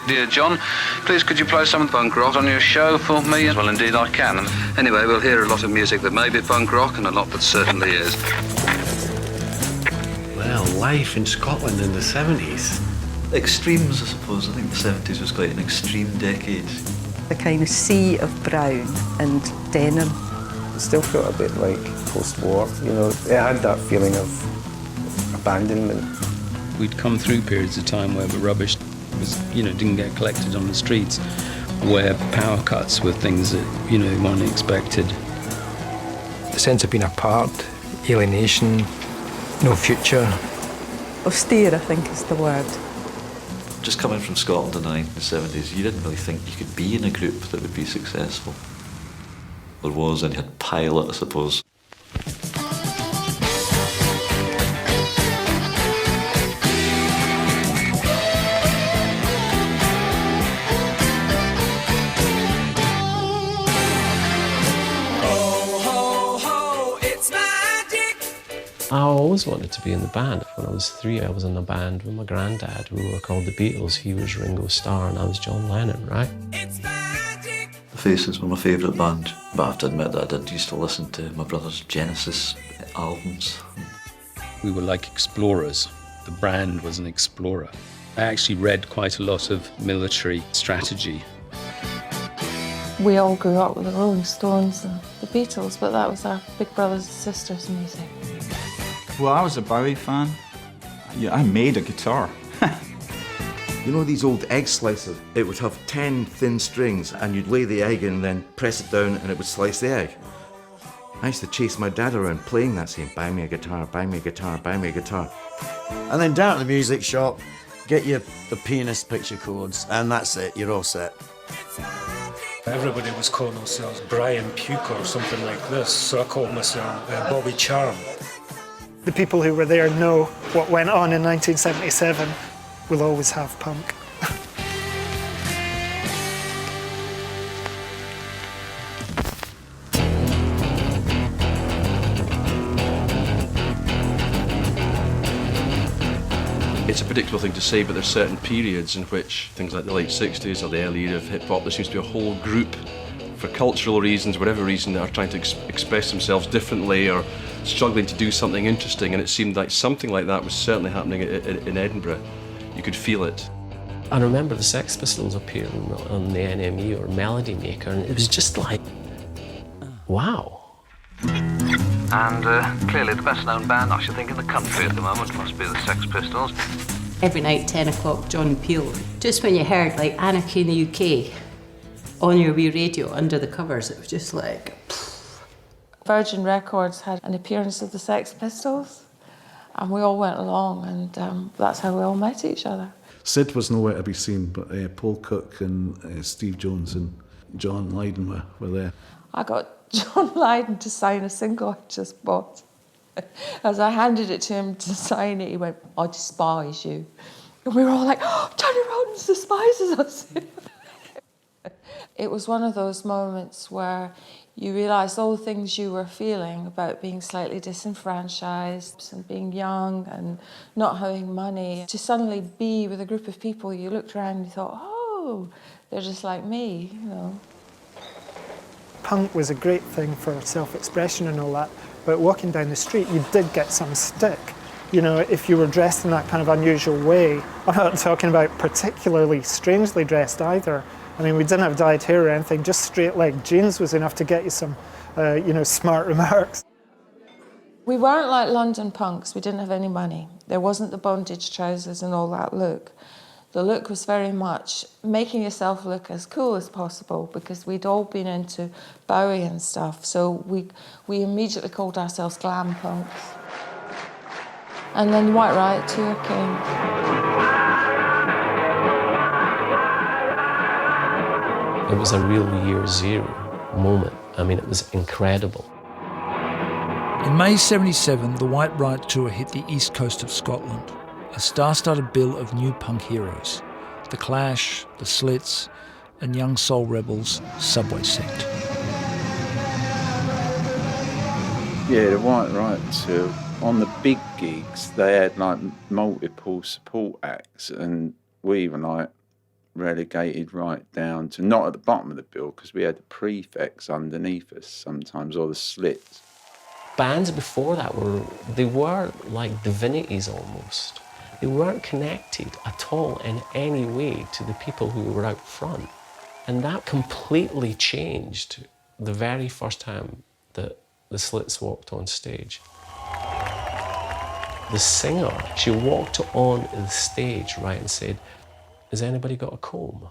Dear John, please could you play some punk rock on your show for me? Well, indeed I can. Anyway, we'll hear a lot of music that may be punk rock and a lot that certainly is. Well, life in Scotland in the 70s. Extremes, I suppose. I think the 70s was quite an extreme decade. A kind of sea of brown and denim. It still felt a bit like post-war, you know. It had that feeling of abandonment. We'd come through periods of time where the rubbish was, didn't get collected on the streets, where power cuts were things that, weren't expected. The sense of being apart, alienation, no future. Austere, I think, is the word. Just coming from Scotland in the 70s, you didn't really think you could be in a group that would be successful. There was, and you had Pilot, I suppose. I always wanted to be in the band. When I was 3, I was in a band with my granddad. We were called the Beatles. He was Ringo Starr and I was John Lennon, right? The Faces were my favourite band, but I have to admit that I did used to listen to my brother's Genesis albums. We were like explorers. The brand was an explorer. I actually read quite a lot of military strategy. We all grew up with the Rolling Stones and the Beatles, but that was our big brothers and sisters' music. Well, I was a Bowie fan. Yeah, I made a guitar. You know these old egg slicers? It would have 10 thin strings and you'd lay the egg in and then press it down and it would slice the egg. I used to chase my dad around playing that, saying, buy me a guitar, buy me a guitar, buy me a guitar. And then down at the music shop, get the pianist picture chords, and that's it, you're all set. Everybody was calling themselves Brian Puke or something like this, so I called myself Bobby Charm. The people who were there know what went on in 1977. We'll always have punk. It's a predictable thing to say, but there's certain periods in which things like the late 60s or the early era of hip-hop, there seems to be a whole group, for cultural reasons, whatever reason, that are trying to express themselves differently or struggling to do something interesting, and it seemed like something like that was certainly happening in Edinburgh. You could feel it. I remember the Sex Pistols appearing on the NME or Melody Maker, and it was just like, wow. And clearly the best-known band, I should think, in the country at the moment must be the Sex Pistols. Every night, 10 o'clock, Johnny Peel. Just when you heard, like, Anarchy in the UK on your wee radio under the covers, it was just like... Virgin Records had an appearance of the Sex Pistols, and we all went along, and that's how we all met each other. Sid was nowhere to be seen, but Paul Cook and Steve Jones and John Lydon were there. I got John Lydon to sign a single I just bought. As I handed it to him to sign it, he went, I despise you. And we were all like, oh, Johnny Rotten despises us. It was one of those moments where you realised all the things you were feeling about being slightly disenfranchised and being young and not having money. To suddenly be with a group of people, you looked around and you thought, oh, they're just like me, you know. Punk was a great thing for self-expression and all that, but walking down the street, you did get some stick. You know, if you were dressed in that kind of unusual way. I'm not talking about particularly strangely dressed either. I mean, we didn't have dyed hair or anything, just straight-leg jeans was enough to get you some, smart remarks. We weren't like London punks, we didn't have any money. There wasn't the bondage trousers and all that look. The look was very much making yourself look as cool as possible because we'd all been into Bowie and stuff, so we immediately called ourselves glam punks. And then the White Riot tour came. It was a real year zero moment. I mean, it was incredible. In May '77, the White Riot tour hit the east coast of Scotland. A star-studded bill of new punk heroes. The Clash, the Slits, and young soul rebels, Subway Sect. Yeah, the White Riot tour, on the big gigs, they had like multiple support acts, and we were like relegated right down to not at the bottom of the bill, because we had the prefects underneath us sometimes, or the slits. Bands before that were like divinities almost. They weren't connected at all in any way to the people who were out front. And that completely changed the very first time that the Slits walked on stage. The singer, she walked on the stage, right, and said, "Has anybody got a comb?"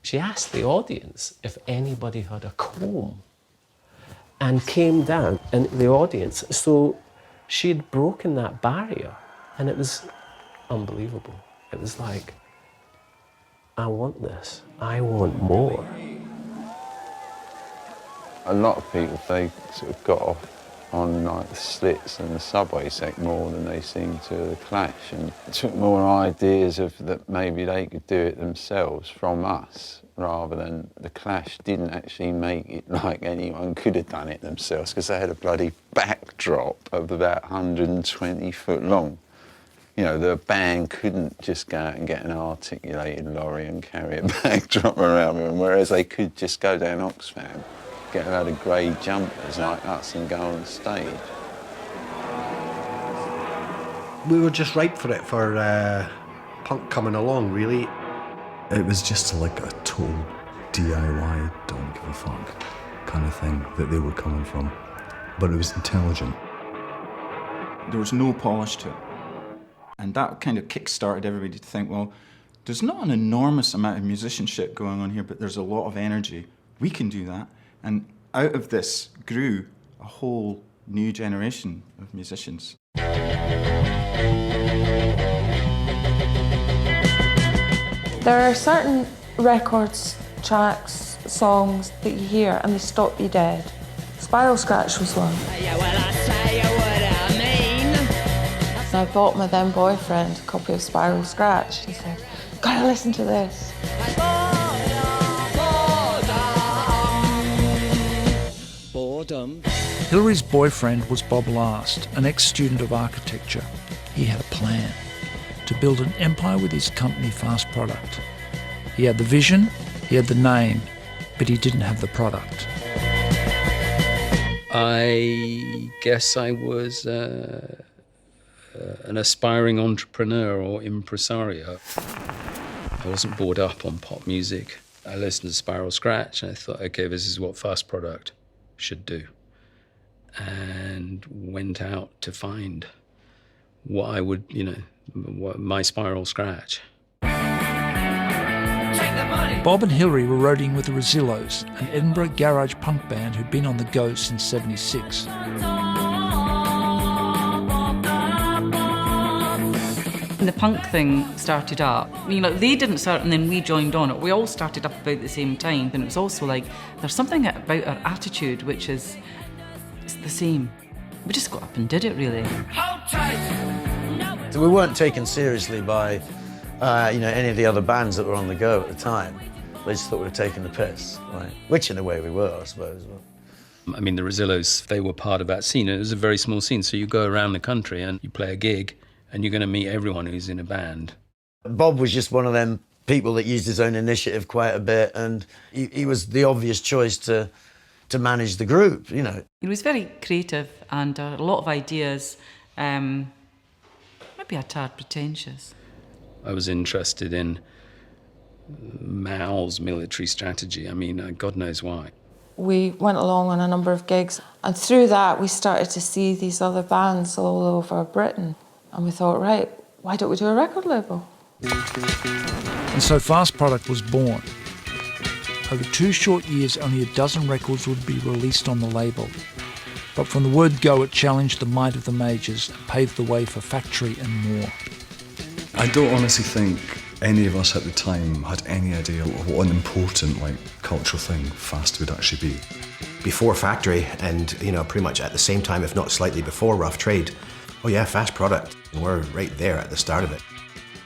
She asked the audience if anybody had a comb and came down in the audience. So she'd broken that barrier, and it was unbelievable. It was like, I want this. I want more. A lot of people, they sort of got off on like the Slits and the Subway sect more than they seemed to the Clash, and took more ideas of that maybe they could do it themselves from us, rather than the Clash didn't actually make it like anyone could have done it themselves, because they had a bloody backdrop of about 120 foot long. You know, the band couldn't just go out and get an articulated lorry and carry a backdrop around with them, whereas they could just go down Oxfam, get a load of grey jumpers like us and go on stage. We were just ripe for it, for punk coming along, really. It was just like a total DIY, don't give a fuck kind of thing that they were coming from. But it was intelligent. There was no polish to it. And that kind of kick-started everybody to think, well, there's not an enormous amount of musicianship going on here, but there's a lot of energy. We can do that. And out of this grew a whole new generation of musicians. There are certain records, tracks, songs that you hear and they stop you dead. Spiral Scratch was one. I bought my then boyfriend a copy of Spiral Scratch. He said, "Gotta listen to this." Boredom. Hillary's boyfriend was Bob Last, an ex-student of architecture. He had a plan to build an empire with his company Fast Product. He had the vision, he had the name, but he didn't have the product. I guess I was an aspiring entrepreneur or impresario. I wasn't brought up on pop music. I listened to Spiral Scratch and I thought, okay, this is what Fast Product should do. And went out to find what I would, what my Spiral Scratch. Bob and Hillary were roading with the Rosillos, an Edinburgh garage punk band who'd been on the go since '76. When the punk thing started up, they didn't start and then we joined on it. We all started up about the same time, and it was also like, there's something about our attitude which is it's the same. We just got up and did it, really. So we weren't taken seriously by, any of the other bands that were on the go at the time. They just thought we were taking the piss, right? Which in a way we were, I suppose. I mean, the Rosillos, they were part of that scene. It was a very small scene, so you go around the country and you play a gig, and you're going to meet everyone who's in a band. Bob was just one of them people that used his own initiative quite a bit, and he was the obvious choice to manage the group, He was very creative and a lot of ideas, maybe a tad pretentious. I was interested in Mao's military strategy. I mean, God knows why. We went along on a number of gigs, and through that we started to see these other bands all over Britain. And we thought, right, why don't we do a record label? And so Fast Product was born. Over 2 short years, only a dozen records would be released on the label. But from the word go, it challenged the might of the majors and paved the way for Factory and more. I don't honestly think any of us at the time had any idea what an important, cultural thing Fast would actually be. Before Factory, and, pretty much at the same time, if not slightly before Rough Trade, oh yeah, Fast Product. We're right there at the start of it.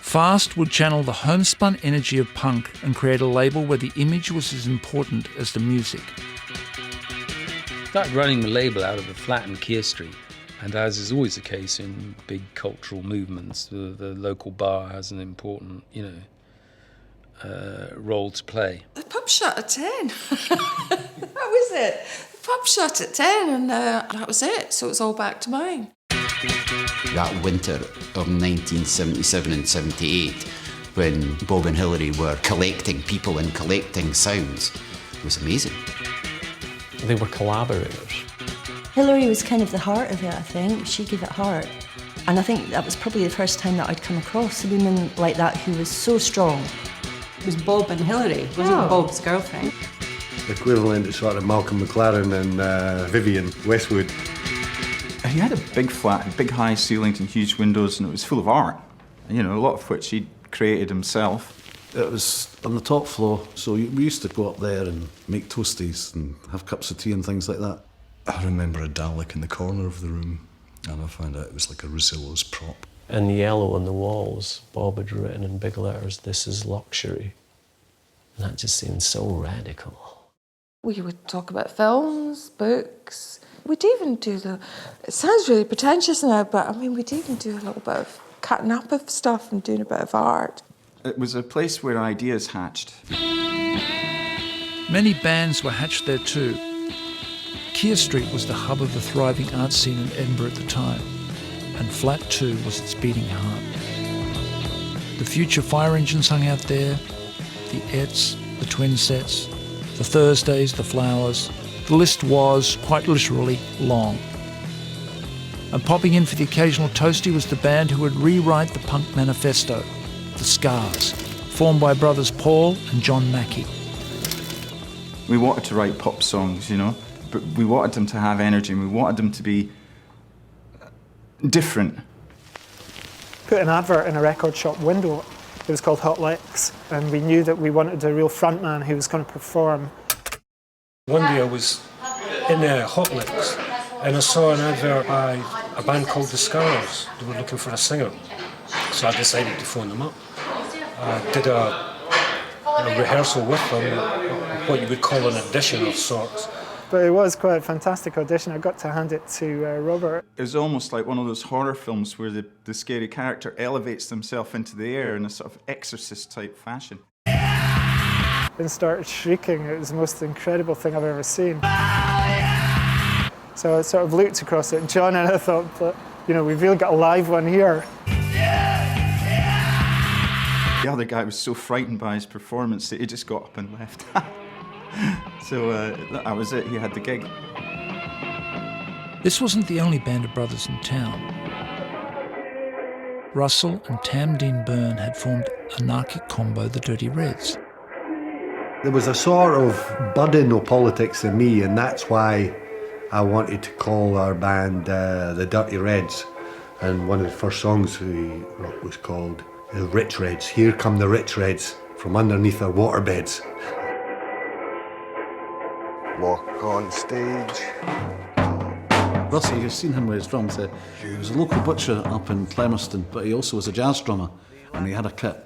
Fast would channel the homespun energy of punk and create a label where the image was as important as the music. Started running the label out of a flat in Keir Street, and as is always the case in big cultural movements, the local bar has an important, role to play. The pub shut at 10. That was it. The pub shut at 10 and that was it. So it's all back to mine. That winter of 1977 and 78, when Bob and Hilary were collecting people and collecting sounds, was amazing. They were collaborators. Hilary was kind of the heart of it, I think. She gave it heart. And I think that was probably the first time that I'd come across a woman like that who was so strong. It was Bob and Hilary, wasn't Bob's girlfriend. Equivalent to sort of Malcolm McLaren and Vivian Westwood. He had a big flat, big high ceilings and huge windows, and it was full of art, you know, a lot of which he'd created himself. It was on the top floor, so we used to go up there and make toasties and have cups of tea and things like that. I remember a Dalek in the corner of the room, and I found out it was like a Rosillo's prop. In yellow on the walls, Bob had written in big letters, "This is luxury." And that just seemed so radical. We would talk about films, books. We'd even do it sounds really pretentious now, but I mean, we'd even do a little bit of cutting up of stuff and doing a bit of art. It was a place where ideas hatched. Many bands were hatched there too. Keir Street was the hub of the thriving art scene in Edinburgh at the time, and Flat 2 was its beating heart. The Future Fire Engines hung out there, the Ets, the Twin Sets, the Thursdays, the Flowers. The list was, quite literally, long. And popping in for the occasional toastie was the band who would rewrite the punk manifesto, the Scars, formed by brothers Paul and John Mackey. We wanted to write pop songs, you know, but we wanted them to have energy and we wanted them to be different. Put an advert in a record shop window. It was called Hot Licks, and we knew that we wanted a real frontman who was going to perform. One day I was in Hot Licks and I saw an advert by a band called The Scars. They were looking for a singer, so I decided to phone them up. I did a rehearsal with them, what you would call an audition of sorts. But it was quite a fantastic audition. I got to hand it to Robert. It was almost like one of those horror films where the scary character elevates himself into the air in a sort of exorcist-type fashion. And started shrieking. It was the most incredible thing I've ever seen. So I sort of looked across at John and I thought, but, you know, we've really got a live one here. The other guy was so frightened by his performance that he just got up and left. So that was it, he had the gig. This wasn't the only band of brothers in town. Russell and Tam Dean Byrne had formed anarchic combo the Dirty Reds. There was a sort of budding of politics in me, and that's why I wanted to call our band the Dirty Reds. And one of the first songs we wrote was called The Rich Reds. Here come the Rich Reds from underneath our waterbeds. Walk on stage. Russell, you've seen him with his drums. He was a local butcher up in Clemerston, but he also was a jazz drummer, and he had a kit.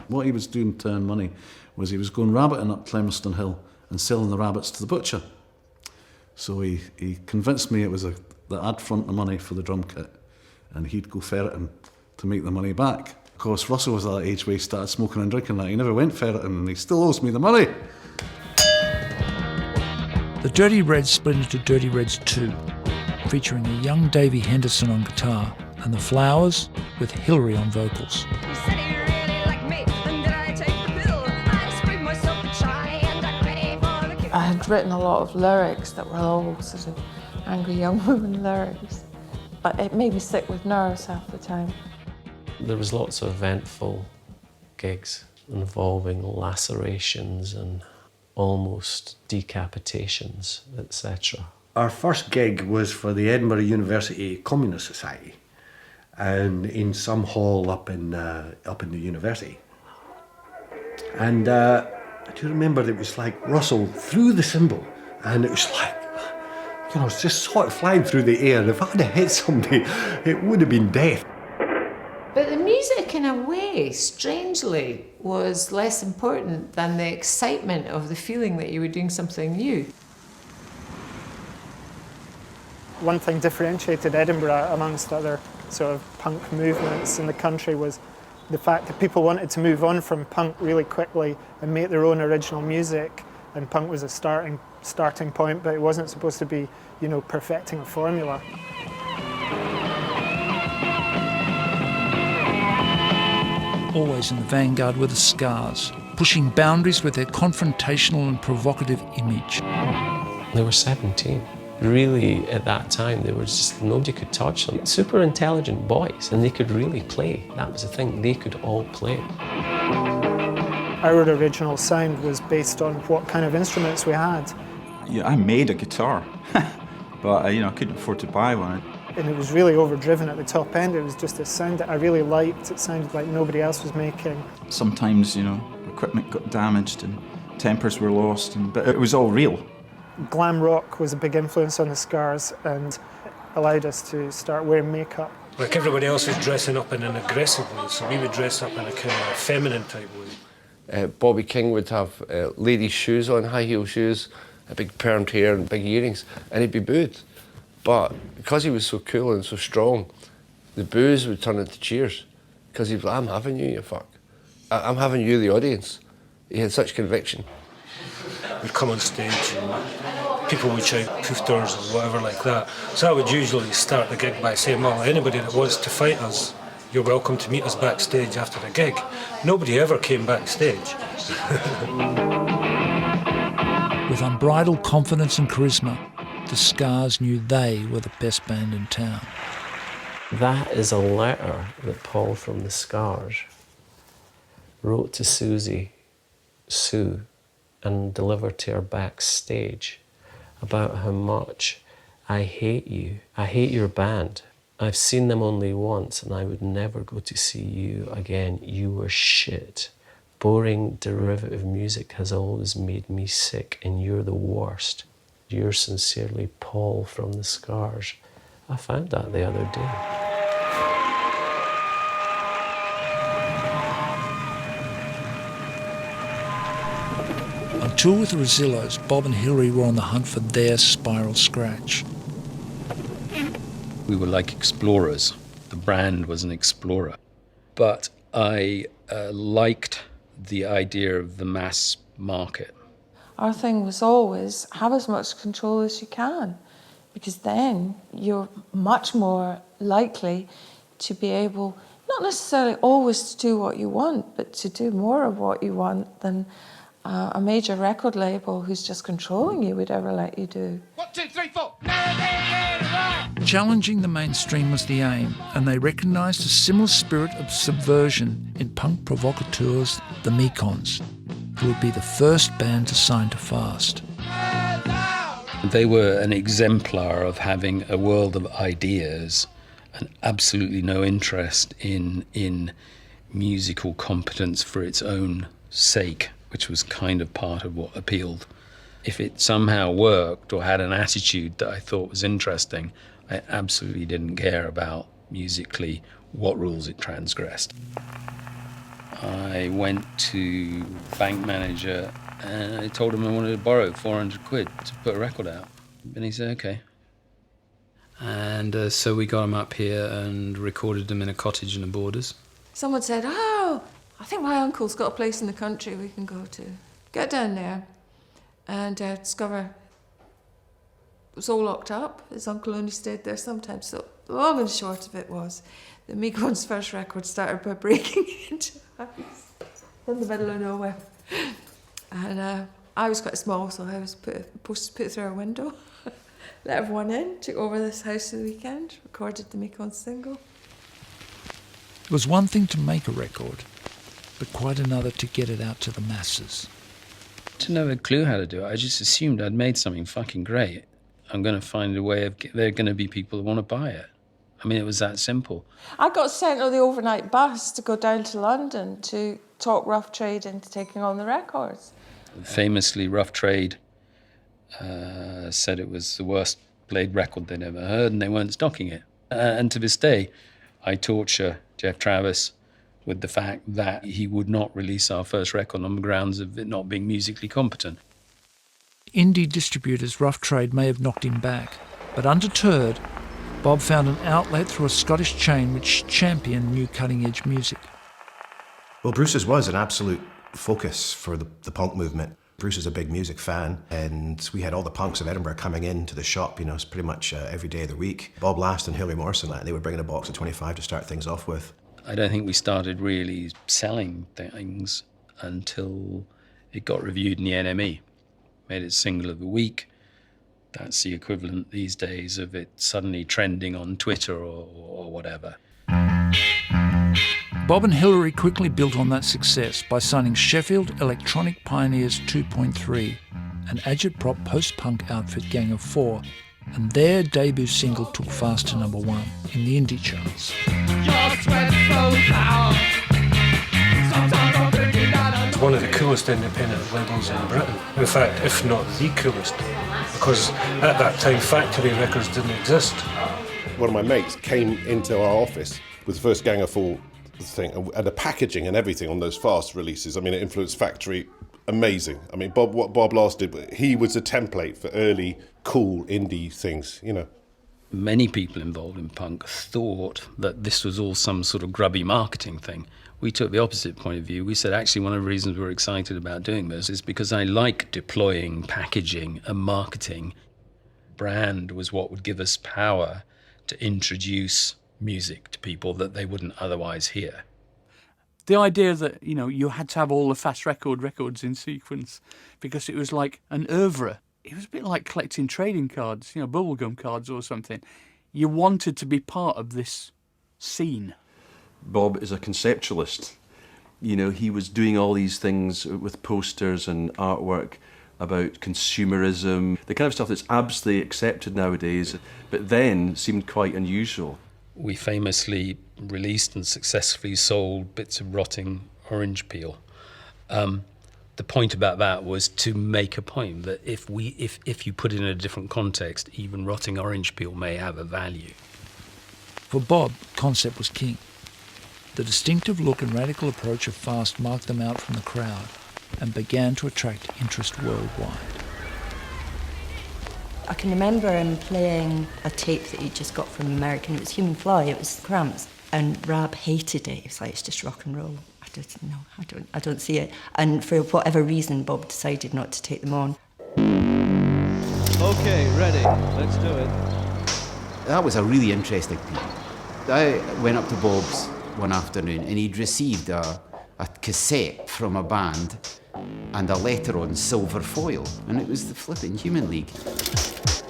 What he was doing to earn money was he was going rabbiting up Clemerston Hill and selling the rabbits to the butcher. So he convinced me it was that I'd front the money for the drum kit, and he'd go ferreting to make the money back. Of course, Russell was at that age where he started smoking and drinking that. He never went ferreting, and he still owes me the money. The Dirty Reds split into Dirty Reds 2, featuring a young Davy Henderson on guitar and the Flowers with Hilary on vocals. I had written a lot of lyrics that were all sort of angry young woman lyrics, but it made me sick with nerves half the time. There was lots of eventful gigs involving lacerations and almost decapitations, etc. Our first gig was for the Edinburgh University Communist Society, and in some hall up in the university. And I do remember that it was like Russell threw the cymbal, and it was like, you know, it's just sort of flying through the air. If I had hit somebody, it would have been death. But the music, in a way, strangely, was less important than the excitement of the feeling that you were doing something new. One thing differentiated Edinburgh amongst other sort of punk movements in the country was The fact that people wanted to move on from punk really quickly and make their own original music, and punk was a starting point, but it wasn't supposed to be, you know, perfecting a formula. Always in the vanguard were the Scars, pushing boundaries with their confrontational and provocative image. They were 17. Really, at that time, they were just, nobody could touch them. Super intelligent boys, and they could really play. That was the thing, they could all play. Our original sound was based on what kind of instruments we had. Yeah, I made a guitar, but you know, I couldn't afford to buy one. And it was really overdriven at the top end. It was just a sound that I really liked. It sounded like nobody else was making. Sometimes, you know, equipment got damaged and tempers were lost, but it was all real. Glam rock was a big influence on the Scars and allowed us to start wearing makeup. Like everybody else was dressing up in an aggressive way, so we would dress up in a kind of feminine type way. Bobby King would have ladies' shoes on, high heel shoes, a big permed hair and big earrings, and he'd be booed. But because he was so cool and so strong, the boos would turn into cheers. Because he'd be like, I'm having you, you fuck. I'm having you, the audience. He had such conviction. We'd come on stage and people would shout poofters or whatever like that. So I would usually start the gig by saying, well, anybody that wants to fight us, you're welcome to meet us backstage after the gig. Nobody ever came backstage. With unbridled confidence and charisma, the Scars knew they were the best band in town. That is a letter that Paul from the Scars wrote to Sue, and delivered to her backstage about how much I hate you. I hate your band. I've seen them only once and I would never go to see you again. You were shit. Boring derivative music has always made me sick and you're the worst. Yours sincerely, Paul from the Scars. I found that the other day. On tour with the Rosillos, Bob and Hilary were on the hunt for their Spiral Scratch. We were like explorers. The brand was an explorer. But I liked the idea of the mass market. Our thing was always have as much control as you can, because then you're much more likely to be able, not necessarily always to do what you want, but to do more of what you want than a major record label who's just controlling you would ever let you do. 1, 2, 3, 4. Challenging the mainstream was the aim, and they recognised a similar spirit of subversion in punk provocateurs, the Mekons, who would be the first band to sign to Fast. They were an exemplar of having a world of ideas and absolutely no interest in musical competence for its own sake, which was kind of part of what appealed. If it somehow worked or had an attitude that I thought was interesting, I absolutely didn't care about musically what rules it transgressed. I went to bank manager and I told him I wanted to borrow 400 quid to put a record out. And he said, okay. And so we got him up here and recorded him in a cottage in the Borders. Someone said, oh, I think my uncle's got a place in the country we can go to. Get down there and discover it was all locked up. His uncle only stayed there sometimes. So the long and short of it was that Mekon's first record started by breaking into a house in the middle of nowhere. And I was quite small, so I was put through a window, let everyone in, took over this house for the weekend, recorded the Mekon single. It was one thing to make a record, but quite another to get it out to the masses. I didn't have a clue how to do it. I just assumed I'd made something fucking great. I'm going to find a way of... There are going to be people that want to buy it. I mean, it was that simple. I got sent on the overnight bus to go down to London to talk Rough Trade into taking on the records. Famously, Rough Trade said it was the worst played record they'd ever heard and they weren't stocking it. And to this day, I torture Jeff Travis with the fact that he would not release our first record on the grounds of it not being musically competent. Indie distributors Rough Trade may have knocked him back, but undeterred, Bob found an outlet through a Scottish chain which championed new cutting-edge music. Well, Bruce's was an absolute focus for the punk movement. Bruce is a big music fan, and we had all the punks of Edinburgh coming into the shop, it's pretty much every day of the week. Bob Last and Hilary Morrison, they were bringing a box of 25 to start things off with. I don't think we started really selling things until it got reviewed in the NME. Made it single of the week. That's the equivalent these days of it suddenly trending on Twitter or whatever. Bob and Hilary quickly built on that success by signing Sheffield Electronic Pioneers 2.3, an agitprop post-punk outfit Gang of Four, and their debut single took fast to #1 in the indie charts. It's one of the coolest independent labels in Britain. In fact, if not the coolest, because at that time Factory Records didn't exist. One of my mates came into our office with the first Gang of Four thing, and the packaging and everything on those fast releases. I mean, it influenced Factory. Amazing. I mean, what Bob Last did, he was a template for early, cool indie things, Many people involved in punk thought that this was all some sort of grubby marketing thing. We took the opposite point of view. We said, actually, one of the reasons we're excited about doing this is because I like deploying packaging and marketing. Brand was what would give us power to introduce music to people that they wouldn't otherwise hear. The idea that, you had to have all the fast records in sequence because it was like an oeuvre. It was a bit like collecting trading cards, bubblegum cards or something. You wanted to be part of this scene. Bob is a conceptualist. He was doing all these things with posters and artwork about consumerism, the kind of stuff that's absolutely accepted nowadays, but then seemed quite unusual. We famously released and successfully sold bits of rotting orange peel. The point about that was to make a point that if you put it in a different context, even rotting orange peel may have a value. For Bob, concept was king. The distinctive look and radical approach of Fast marked them out from the crowd and began to attract interest worldwide. I can remember him playing a tape that he'd just got from American. It was Human Fly, it was Cramps. And Rab hated it. He was like, it's just rock and roll. I don't see it. And for whatever reason, Bob decided not to take them on. Okay, ready. Let's do it. That was a really interesting thing. I went up to Bob's one afternoon and he'd received a cassette from a band and a letter on silver foil, and it was the flipping Human League.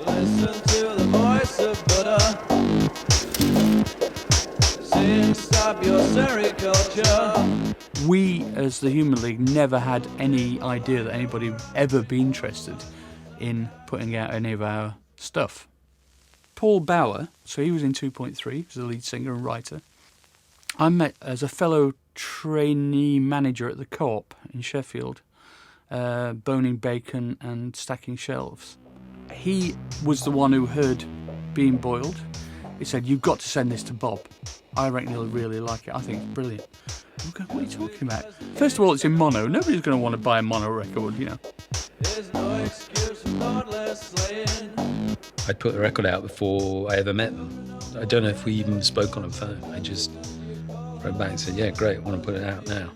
Listen to the voice of Buddha. Sing, stop your sericulture. We, as the Human League, never had any idea that anybody would ever be interested in putting out any of our stuff. Paul Bauer, so he was in 2.3, he was the lead singer and writer. I met as a fellow trainee manager at the Co-op in Sheffield, boning bacon and stacking shelves. He was the one who heard Being Boiled. He said, you've got to send this to Bob. I reckon he'll really like it. I think it's brilliant. I'm going, what are you talking about? First of all, it's in mono. Nobody's going to want to buy a mono record, There's no excuse for thoughtless slaying. I'd put the record out before I ever met them. I don't know if we even spoke on the phone. I just wrote back and said, yeah, great, I want to put it out now.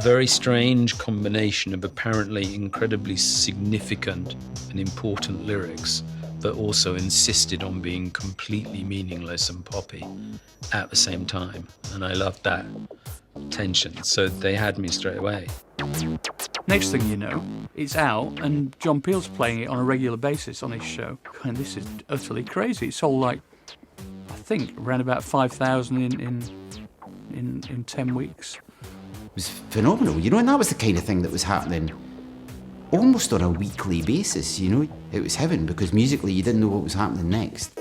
Very strange combination of apparently incredibly significant and important lyrics that also insisted on being completely meaningless and poppy at the same time. And I loved that tension, so they had me straight away. Next thing you know, it's out and John Peel's playing it on a regular basis on his show. And this is utterly crazy. It sold I think, around about 5,000 in 10 weeks. It was phenomenal, and that was the kind of thing that was happening almost on a weekly basis, It was heaven, because musically you didn't know what was happening next.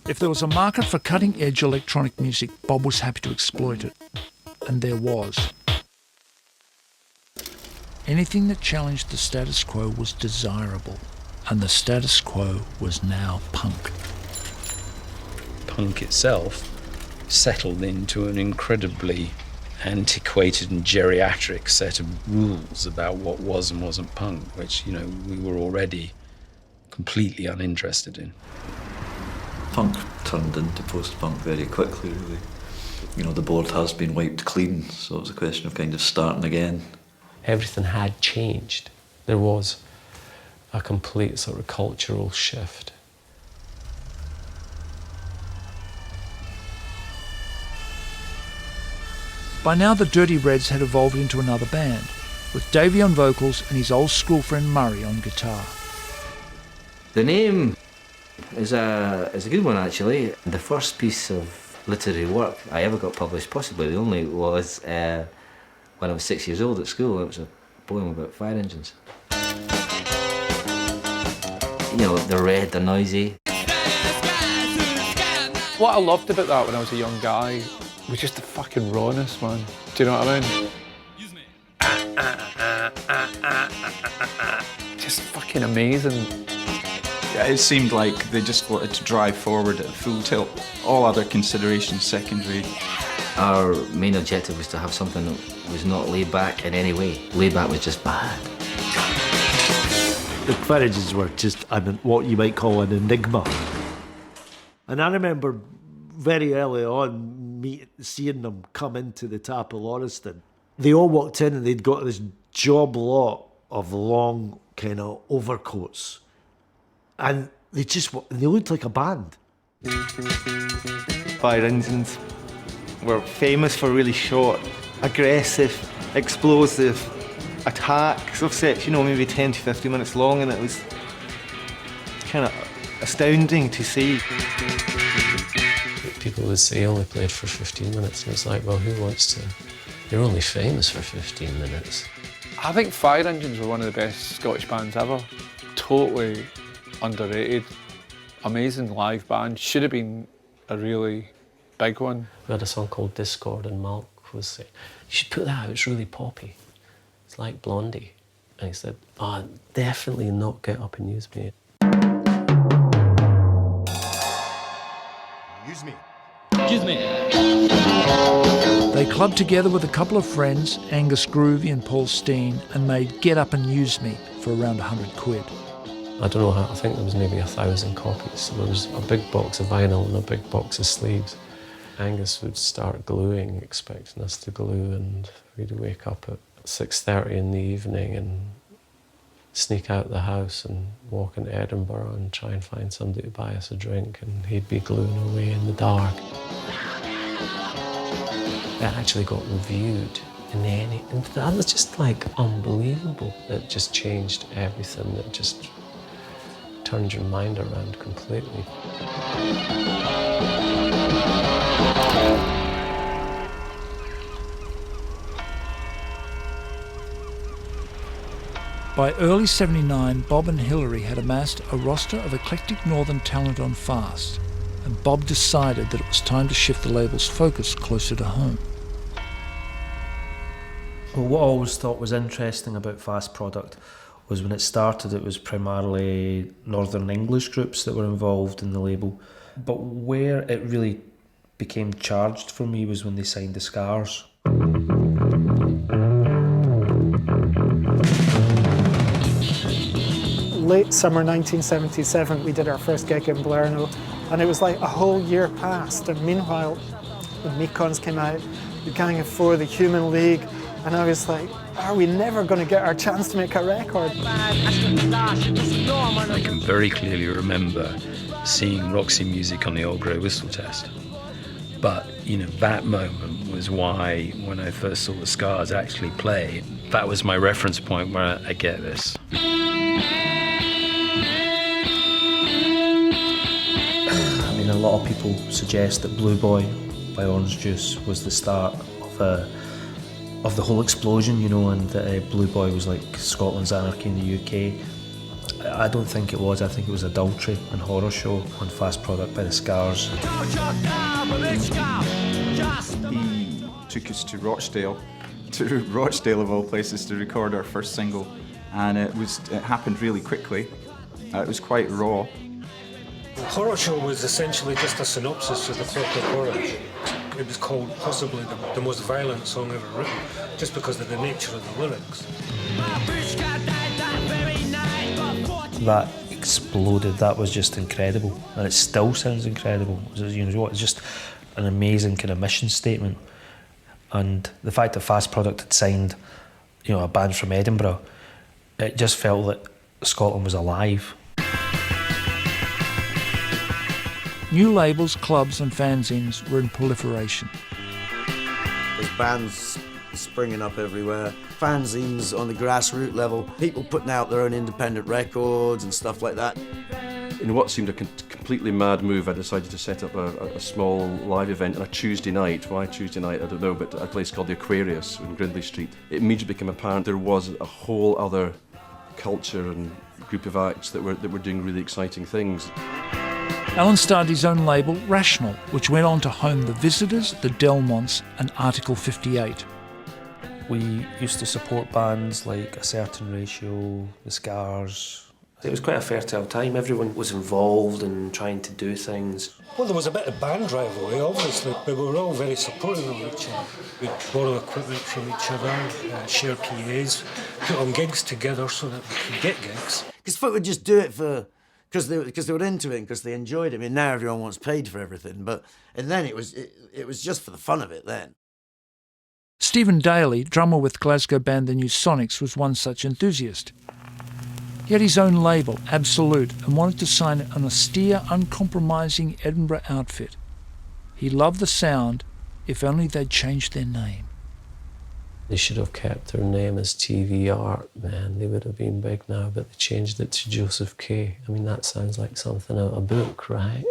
If there was a market for cutting-edge electronic music, Bob was happy to exploit it. And there was. Anything that challenged the status quo was desirable, and the status quo was now punk. Punk itself settled into an incredibly antiquated and geriatric set of rules about what was and wasn't punk, which, we were already completely uninterested in. Punk turned into post-punk very quickly, really. You know, the board has been wiped clean, so it was a question of kind of starting again. Everything had changed. There was a complete sort of cultural shift. By now, the Dirty Reds had evolved into another band, with Davey on vocals and his old school friend Murray on guitar. The name is a good one, actually. The first piece of literary work I ever got published, possibly the only, was when I was 6 years old at school. It was a poem about fire engines. You know, they're red, they're noisy. What I loved about that when I was a young guy was just the fucking rawness, man. Do you know what I mean? Just fucking amazing. Yeah, it seemed like they just wanted to drive forward at full tilt. All other considerations secondary. Our main objective was to have something that was not laid back in any way. Laid back was just bad. The fire engines were just what you might call an enigma. And I remember very early on seeing them come into the tap of Lauriston. They all walked in and they'd got this job lot of long kind of overcoats. And they looked like a band. Fire engines were famous for really short, aggressive, explosive attacks of sets, you know, maybe 10 to 15 minutes long, and it was kind of astounding to see. People would say, you only played for 15 minutes, and it's like, well, who wants to? You're only famous for 15 minutes. I think Fire Engines were one of the best Scottish bands ever. Totally underrated. Amazing live band. Should have been a really big one. We had a song called Discord, and Mark was saying, you should put that out, it's really poppy. It's like Blondie. And he said, oh, definitely not Get Up and Use Me. Use me. Use me. They clubbed together with a couple of friends, Angus Groovy and Paul Steen, and made Get Up and Use Me for around 100 quid. I don't know how, I think there was maybe 1,000 copies. So there was a big box of vinyl and a big box of sleeves. Angus would start gluing, expecting us to glue, and we'd wake up at 6:30 in the evening and sneak out the house and walk into Edinburgh and try and find somebody to buy us a drink, and he'd be gluing away in the dark. It actually got reviewed and that was just like unbelievable. It just changed everything. It just turned your mind around completely. By early '79, Bob and Hilary had amassed a roster of eclectic northern talent on Fast, and Bob decided that it was time to shift the label's focus closer to home. Well, what I always thought was interesting about Fast Product was when it started, it was primarily Northern English groups that were involved in the label. But where it really became charged for me was when they signed the Scars. Late summer 1977, we did our first gig in Blerno, and it was like a whole year passed. And meanwhile, the Mekons came out, the Gang of Four, the Human League, and I was like, are we never going to get our chance to make a record? I can very clearly remember seeing Roxy Music on the Old Grey Whistle test. But, you know, that moment was why, when I first saw the Scars actually play, that was my reference point where I get this. I mean, a lot of people suggest that Blue Boy by Orange Juice was the start of the whole explosion, you know, and that Blue Boy was like Scotland's Anarchy in the UK. I don't think it was. I think it was Adultery and Horror Show on Fast Product by the Scars. He took us to Rochdale of all places, to record our first single, and it happened really quickly. It was quite raw. Horror Show was essentially just a synopsis of the folklore horror. It was called possibly the most violent song ever written, just because of the nature of the lyrics. That exploded. That was just incredible, and it still sounds incredible. You know what? It's just an amazing kind of mission statement. And the fact that Fast Product had signed, you know, a band from Edinburgh, it just felt that Scotland was alive. New labels, clubs and fanzines were in proliferation. There's bands springing up everywhere, fanzines on the grassroots level, people putting out their own independent records and stuff like that. In what seemed a completely mad move, I decided to set up a small live event on a Tuesday night. Why Tuesday night, I don't know, but a place called the Aquarius in Grindlay Street. It immediately became apparent there was a whole other culture and group of acts that were doing really exciting things. Alan started his own label, Rational, which went on to home the Visitors, the Delmonts and Article 58. We used to support bands like A Certain Ratio, The Scars. It was quite a fertile time. Everyone was involved in trying to do things. Well, there was a bit of band rivalry, obviously, but we were all very supportive of each other. We'd borrow equipment from each other, share PAs, put on gigs together so that we could get gigs. Because folk would just do it because they were into it and because they enjoyed it. I mean, now everyone wants paid for everything, and then it was just for the fun of it then. Stephen Daly, drummer with Glasgow band The New Sonics, was one such enthusiast. He had his own label, Absolute, and wanted to sign an austere, uncompromising Edinburgh outfit. He loved the sound, if only they'd changed their name. They should have kept their name as TV Art, man. They would have been big now, but they changed it to Joseph K. I mean, that sounds like something out of a book, right?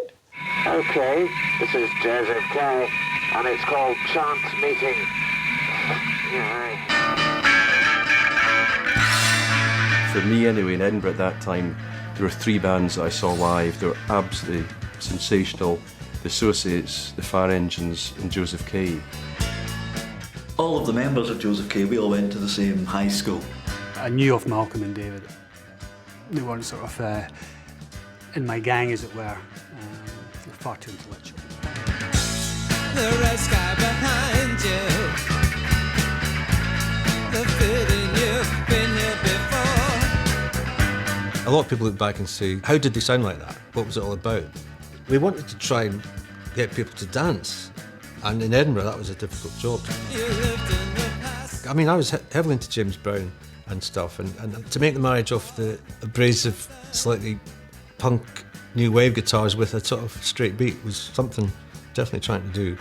Okay, this is Joseph K, and it's called Chant Meeting. For me anyway, in Edinburgh at that time, there were 3 bands that I saw live. They were absolutely sensational. The Associates, the Fire Engines and Joseph K. All of the members of Joseph K, we all went to the same high school. I knew of Malcolm and David. They weren't sort of in my gang, as it were. They're far too intellectual. The red sky behind you. The feeling you've been here before. A lot of people look back and say, how did they sound like that? What was it all about? We wanted to try and get people to dance, and in Edinburgh that was a difficult job. I mean, I was heavily into James Brown and stuff, and to make the marriage of the abrasive, slightly punk new wave guitars with a sort of straight beat was something definitely trying to do.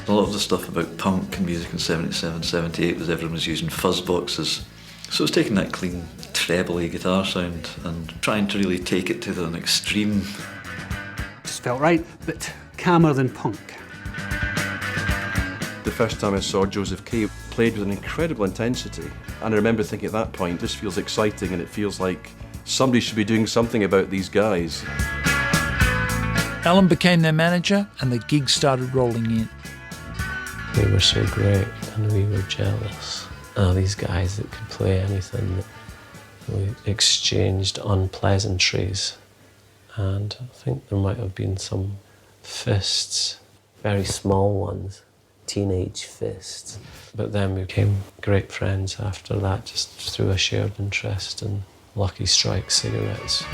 A lot of the stuff about punk and music in 77, 78 was everyone was using fuzz boxes. So it was taking that clean, treble-y guitar sound and trying to really take it to an extreme. Just felt right, but calmer than punk. The first time I saw Joseph K played with an incredible intensity, and I remember thinking at that point, this feels exciting and it feels like somebody should be doing something about these guys. Alan became their manager and the gigs started rolling in. They were so great and we were jealous. These guys that could play anything. We exchanged unpleasantries, and I think there might have been some fists, very small ones, teenage fists. But then we became great friends after that, just through a shared interest in Lucky Strike cigarettes.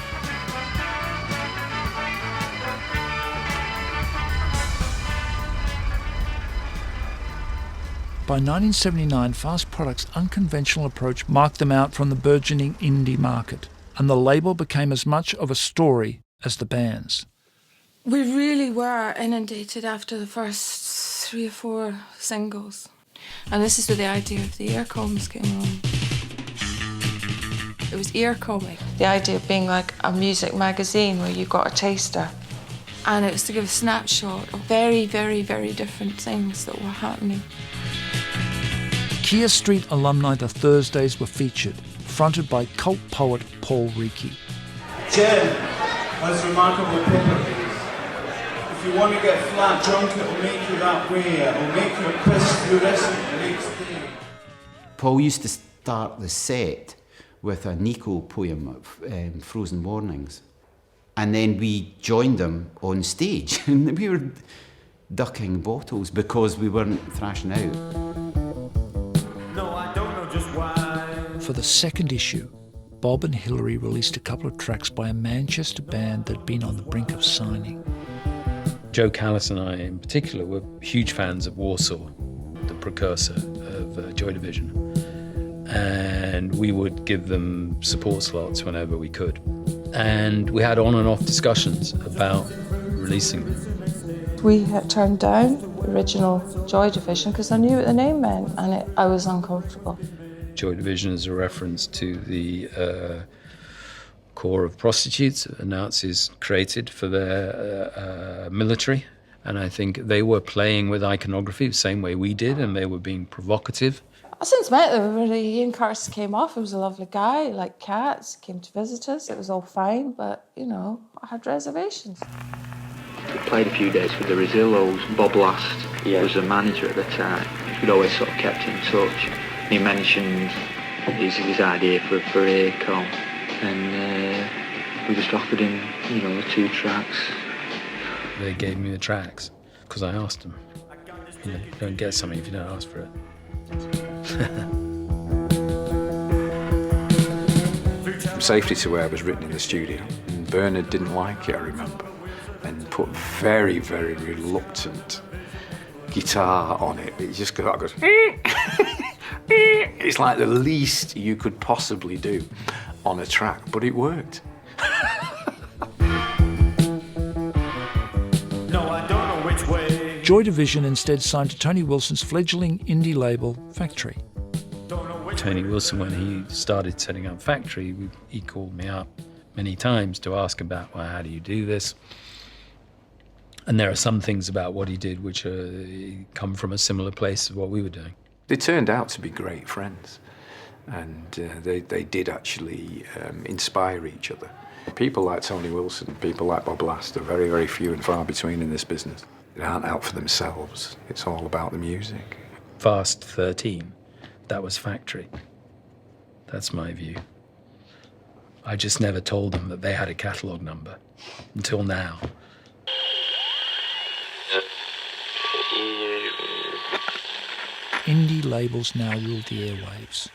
By 1979, Fast Product's unconventional approach marked them out from the burgeoning indie market, and the label became as much of a story as the bands. We really were inundated after the first 3 or 4 singles. And this is where the idea of the earcoms came on. It was earcomic. The idea of being like a music magazine where you got a taster. And it was to give a snapshot of very, very, very different things that were happening. Keir Street alumni The Thursdays were featured, fronted by cult poet Paul Reiki. Jen has remarkable properties. If you want to get flat drunk, it'll make you that way. It'll make you a crisp, fluorescent the next day. Paul used to start the set with a Nico poem of Frozen Warnings. And then we joined them on stage. And we were ducking bottles because we weren't thrashing out. No, I don't know just why. For the second issue, Bob and Hilary released a couple of tracks by a Manchester band that had been on the brink of signing. Joe Callis and I in particular were huge fans of Warsaw, the precursor of Joy Division. And we would give them support slots whenever we could. And we had on and off discussions about releasing them. We had turned down the original Joy Division because I knew what the name meant, and I was uncomfortable. Joy Division is a reference to the corps of prostitutes that the Nazis created for their military. And I think they were playing with iconography the same way we did, and they were being provocative. I since met them. Ian Curtis came off. He was a lovely guy, like cats, came to visit us. It was all fine, but, you know, I had reservations. We played a few days with the Rezillos. Bob Last was the manager at the time. We'd always sort of kept in touch. He mentioned his idea for ACOM, and we just offered him, you know, the 2 tracks. They gave me the tracks because I asked them. You know, you don't get something if you don't ask for it. Safety to Wear was written in the studio, and Bernard didn't like it, I remember, and put very, very reluctant guitar on it. It just goes, it's like the least you could possibly do on a track, but it worked. No, I don't know which way. Joy Division instead signed to Tony Wilson's fledgling indie label, Factory. Tony Wilson, when he started setting up Factory, he called me up many times to ask about, well, how do you do this? And there are some things about what he did which come from a similar place to what we were doing. They turned out to be great friends, and they did actually inspire each other. People like Tony Wilson, people like Bob Last are very, very few and far between in this business. They aren't out for themselves. It's all about the music. Fast 13, that was Factory. That's my view. I just never told them that they had a catalogue number, until now. Indie labels now ruled the airwaves,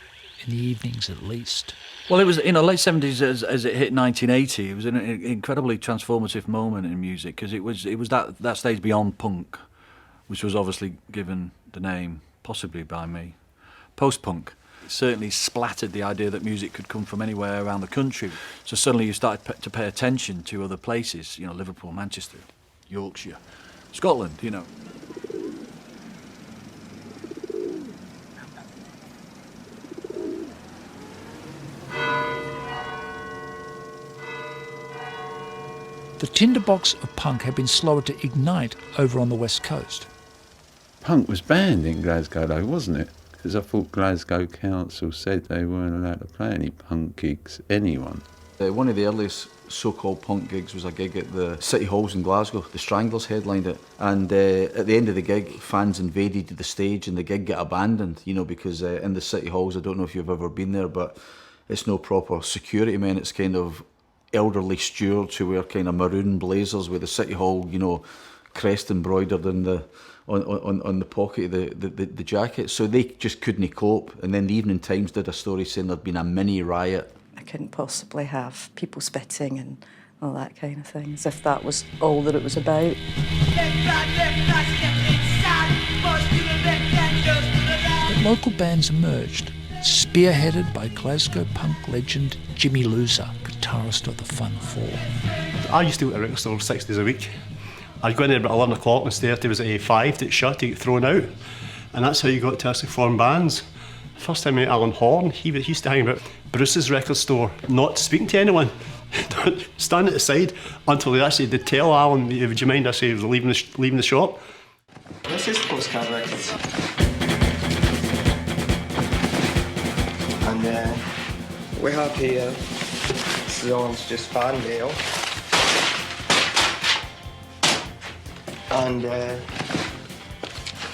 in the evenings at least. Well, it was in the late 70s as it hit 1980. It was an incredibly transformative moment in music, because it was that stage beyond punk, which was obviously given the name, possibly by me, post-punk. It certainly splattered the idea that music could come from anywhere around the country. So suddenly you started to pay attention to other places, you know, Liverpool, Manchester, Yorkshire, Scotland, you know. The tinderbox of punk had been slower to ignite over on the West Coast. Punk was banned in Glasgow though, wasn't it? Because I thought Glasgow Council said they weren't allowed to play any punk gigs, anyone. One of the earliest so-called punk gigs was a gig at the City Halls in Glasgow. The Stranglers headlined it, and at the end of the gig, fans invaded the stage and the gig got abandoned, you know, because in the City Halls, I don't know if you've ever been there, but it's no proper security men. It's kind of elderly stewards who wear kind of maroon blazers with the City Hall, you know, crest embroidered in the on the pocket of the jacket. So they just couldn't cope. And then the Evening Times did a story saying there'd been a mini riot. I couldn't possibly have people spitting and all that kind of thing, as if that was all that it was about. But local bands emerged, spearheaded by Glasgow punk legend Jimmy Loser, guitarist of the Fun Four. I used to go to the record store 6 days a week. I'd go in there about 11 o'clock and stay there till it was at 5 to get shut, to get thrown out. And that's how you got to actually form bands. First time I met Alan Horn, he used to hang about Bruce's record store, not speaking to anyone. Stand at the side until they'd tell Alan, would you mind actually leaving the shop? This is Postcard Records. And we have here, this is Orange Juice fan mail. And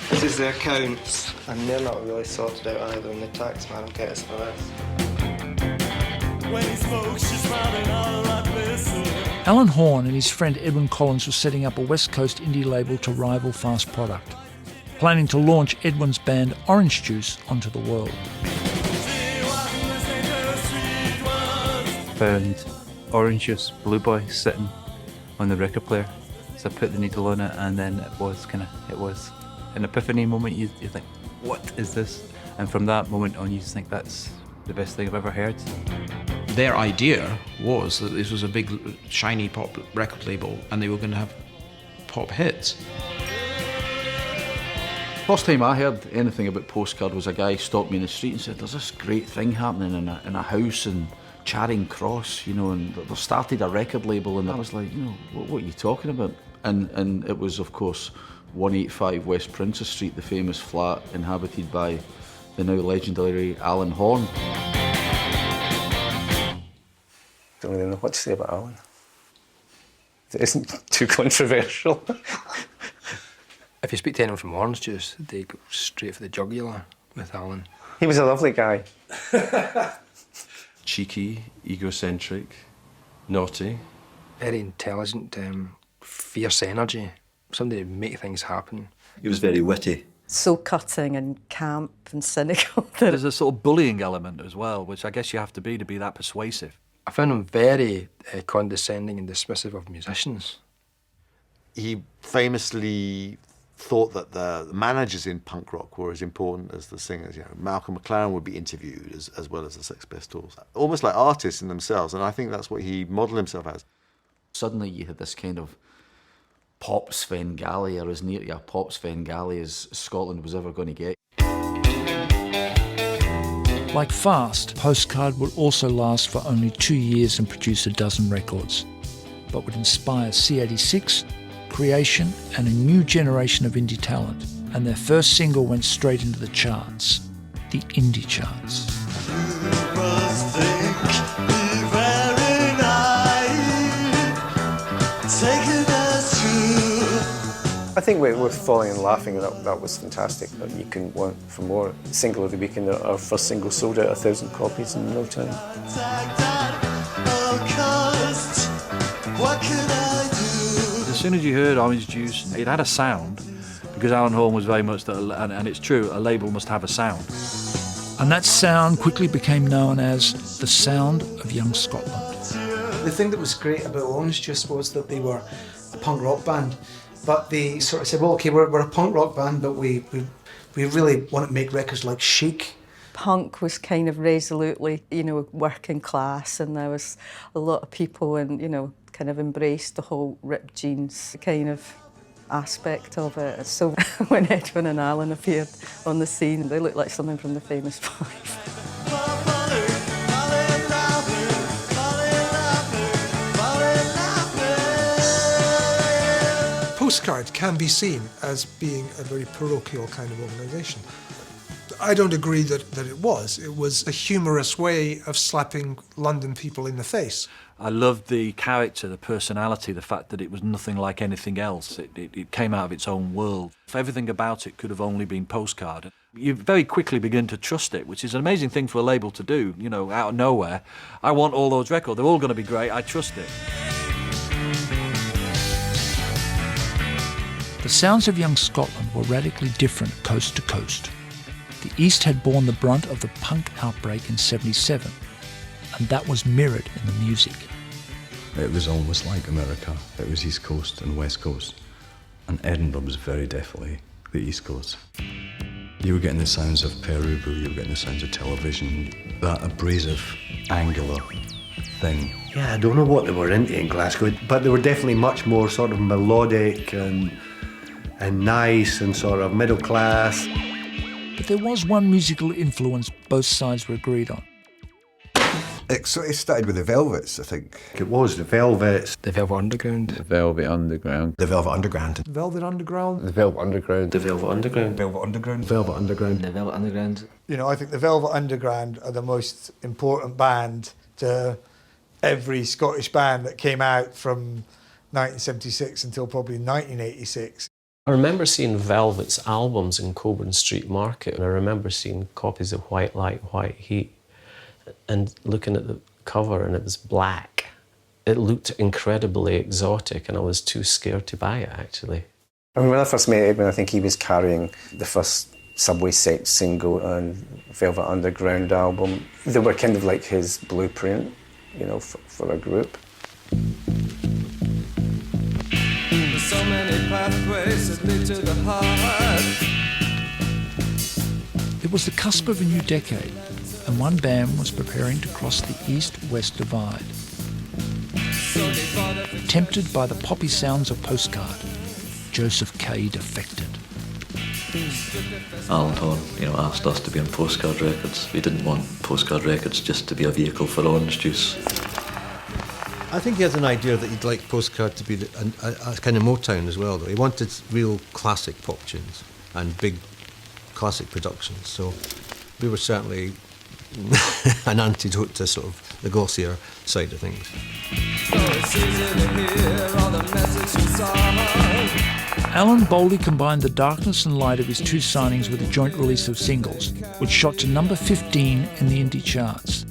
this is the accounts, and they're not really sorted out either, and the tax man will get us for this. Alan Horn and his friend Edwin Collins were setting up a West Coast indie label to rival Fast Product, planning to launch Edwin's band Orange Juice onto the world. found Orange Juice, Blue Boy, sitting on the record player. So I put the needle on it, and then it was an epiphany moment. You think, what is this? And from that moment on, you just think that's the best thing I've ever heard. Their idea was that this was a big, shiny pop record label, and they were going to have pop hits. First time I heard anything about Postcard was a guy stopped me in the street and said, there's this great thing happening in a house in Charing Cross, and they started a record label, and I was like, what are you talking about? And it was, of course, 185 West Princess Street, the famous flat inhabited by the now legendary Alan Horn. Don't really know what to say about Alan. It isn't too controversial. If you speak to anyone from Orange Juice, they go straight for the jugular with Alan. He was a lovely guy. Cheeky, egocentric, naughty. Very intelligent, fierce energy. Somebody to make things happen. He was very witty. So cutting and camp and cynical. There's a sort of bullying element as well, which I guess you have to be that persuasive. I found him very condescending and dismissive of musicians. He famously thought that the managers in punk rock were as important as the singers. Malcolm McLaren would be interviewed as well as the Sex Pistols, almost like artists in themselves, and I think that's what he modelled himself as. Suddenly you had this kind of pop Svengali, or as near to a pop Svengali as Scotland was ever going to get. Like Fast, Postcard would also last for only 2 years and produce a dozen records, but would inspire C86, Creation, and a new generation of indie talent. And their first single went straight into the charts, the indie charts. I think with Falling and Laughing, that was fantastic. You couldn't want for more. Single of the week, and our first single sold out 1,000 copies in no time. As soon as you heard Orange Juice, it had a sound, because Alan Horn was very much that, and it's true, a label must have a sound. And that sound quickly became known as the sound of young Scotland. The thing that was great about Orange Juice was that they were a punk rock band, but they sort of said, well, okay, we're a punk rock band, but we really want to make records like Chic. Punk was kind of resolutely, working class, and there was a lot of people and, kind of embraced the whole ripped jeans kind of aspect of it. So when Edwin and Alan appeared on the scene, they looked like something from the Famous Five. Postcard can be seen as being a very parochial kind of organisation. I don't agree that it was. It was a humorous way of slapping London people in the face. I loved the character, the personality, the fact that it was nothing like anything else. It came out of its own world. Everything about it could have only been Postcard. You very quickly begin to trust it, which is an amazing thing for a label to do, out of nowhere. I want all those records. They're all going to be great. I trust it. The sounds of young Scotland were radically different coast to coast. The East had borne the brunt of the punk outbreak in '77, and that was mirrored in the music. It was almost like America. It was East Coast and West Coast, and Edinburgh was very definitely the East Coast. You were getting the sounds of Perubu, you were getting the sounds of television, that abrasive, angular thing. Yeah, I don't know what they were into in Glasgow, but they were definitely much more sort of melodic and nice and sort of middle class. But there was one musical influence both sides were agreed on. It started with the Velvets, I think. It was the Velvets. The Velvet Underground. The Velvet Underground. The Velvet Underground. Velvet Underground. The Velvet Underground. The Velvet Underground. Velvet Underground. Velvet Underground. The Velvet Underground. I think the Velvet Underground are the most important band to every Scottish band that came out from 1976 until probably 1986. I remember seeing Velvet's albums in Coburn Street Market, and I remember seeing copies of White Light, White Heat, and looking at the cover, and it was black. It looked incredibly exotic, and I was too scared to buy it, actually. I mean, when I first met Edwin, I think he was carrying the first Subway Sex single and Velvet Underground album. They were kind of like his blueprint. you know, for a group. There's so many pathways that lead to the heart. It was the cusp of a new decade, and one band was preparing to cross the east-west divide. Tempted by the poppy sounds of Postcard, Joseph K. defected. Alan Horn, asked us to be on Postcard Records. We didn't want Postcard Records just to be a vehicle for orange juice. I think he had an idea that he'd like Postcard to be a kind of Motown as well, though. He wanted real classic pop tunes and big classic productions, so we were certainly an antidote to sort of the glossier side of things. Alan boldly combined the darkness and light of his two signings with a joint release of singles, which shot to number 15 in the indie charts.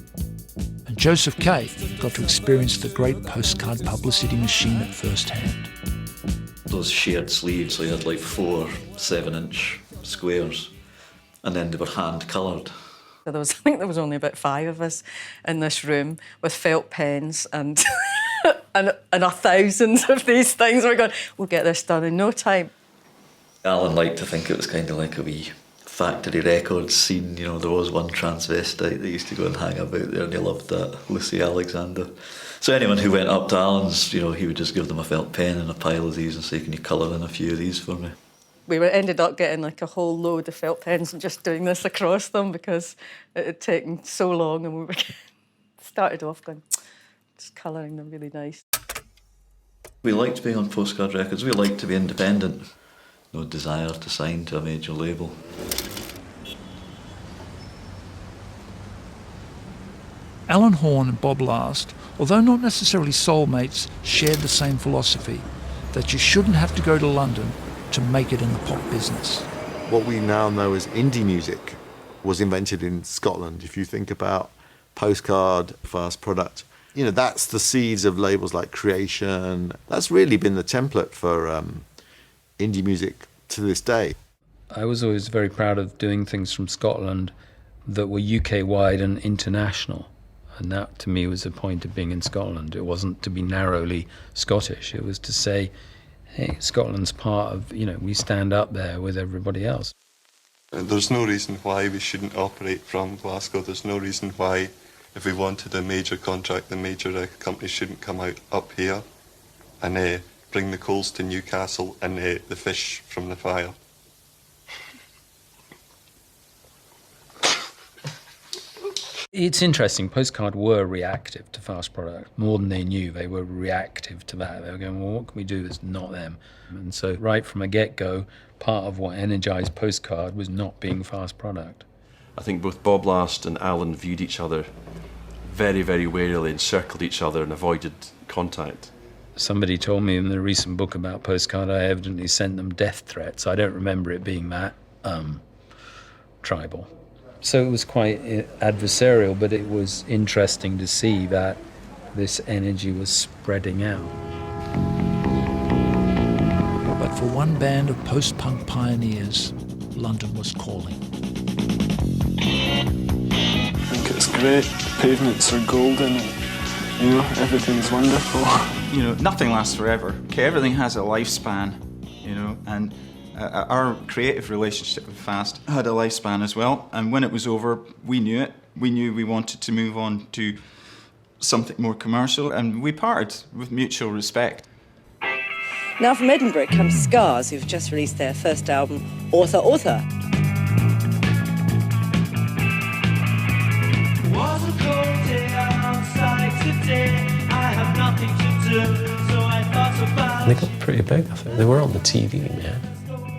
And Joseph K. got to experience the great Postcard publicity machine at first hand. Those shared sleeves, so you had like 4 7-inch squares, and then they were hand-coloured. I think there was only about 5 of us in this room with felt pens and and 1,000 of these things. We're going, we'll get this done in no time. Alan liked to think it was kind of like a wee factory records scene. There was one transvestite that used to go and hang about there, and he loved that, Lucy Alexander. So anyone who went up to Alan's, he would just give them a felt pen and a pile of these and say, can you colour in a few of these for me? We ended up getting like a whole load of felt pens and just doing this across them because it had taken so long, and we were started off going, just colouring them really nice. We liked being on Postcard Records. We liked to be independent. No desire to sign to a major label. Alan Horn and Bob Last, although not necessarily soulmates, shared the same philosophy, that you shouldn't have to go to London to make it in the pop business. What we now know as indie music was invented in Scotland. If you think about Postcard, Fast Product, that's the seeds of labels like Creation. That's really been the template for indie music to this day. I was always very proud of doing things from Scotland that were UK-wide and international. And that, to me, was the point of being in Scotland. It wasn't to be narrowly Scottish. It was to say, hey, Scotland's part of, we stand up there with everybody else. There's no reason why we shouldn't operate from Glasgow. There's no reason why, if we wanted a major contract, the major record company shouldn't come out up here and bring the coals to Newcastle and the fish from the fire. It's interesting, Postcard were reactive to Fast Product. More than they knew, they were reactive to that. They were going, well, what can we do that's not them? And so right from a get-go, part of what energised Postcard was not being Fast Product. I think both Bob Last and Alan viewed each other very, very warily and circled each other and avoided contact. Somebody told me in the recent book about Postcard I evidently sent them death threats. I don't remember it being that tribal. So it was quite adversarial, but it was interesting to see that this energy was spreading out. But for one band of post-punk pioneers, London was calling. I think it's great. Pavements are golden, and, everything's wonderful. Nothing lasts forever. Okay, everything has a lifespan, and our creative relationship with Fast had a lifespan as well, and when it was over, we knew it. We knew we wanted to move on to something more commercial, and we parted with mutual respect. Now from Edinburgh comes Scars, who've just released their first album, Author. Was a cold day outside today. I have nothing to do, so I thought about. They got pretty big, I think. They were on the TV, man.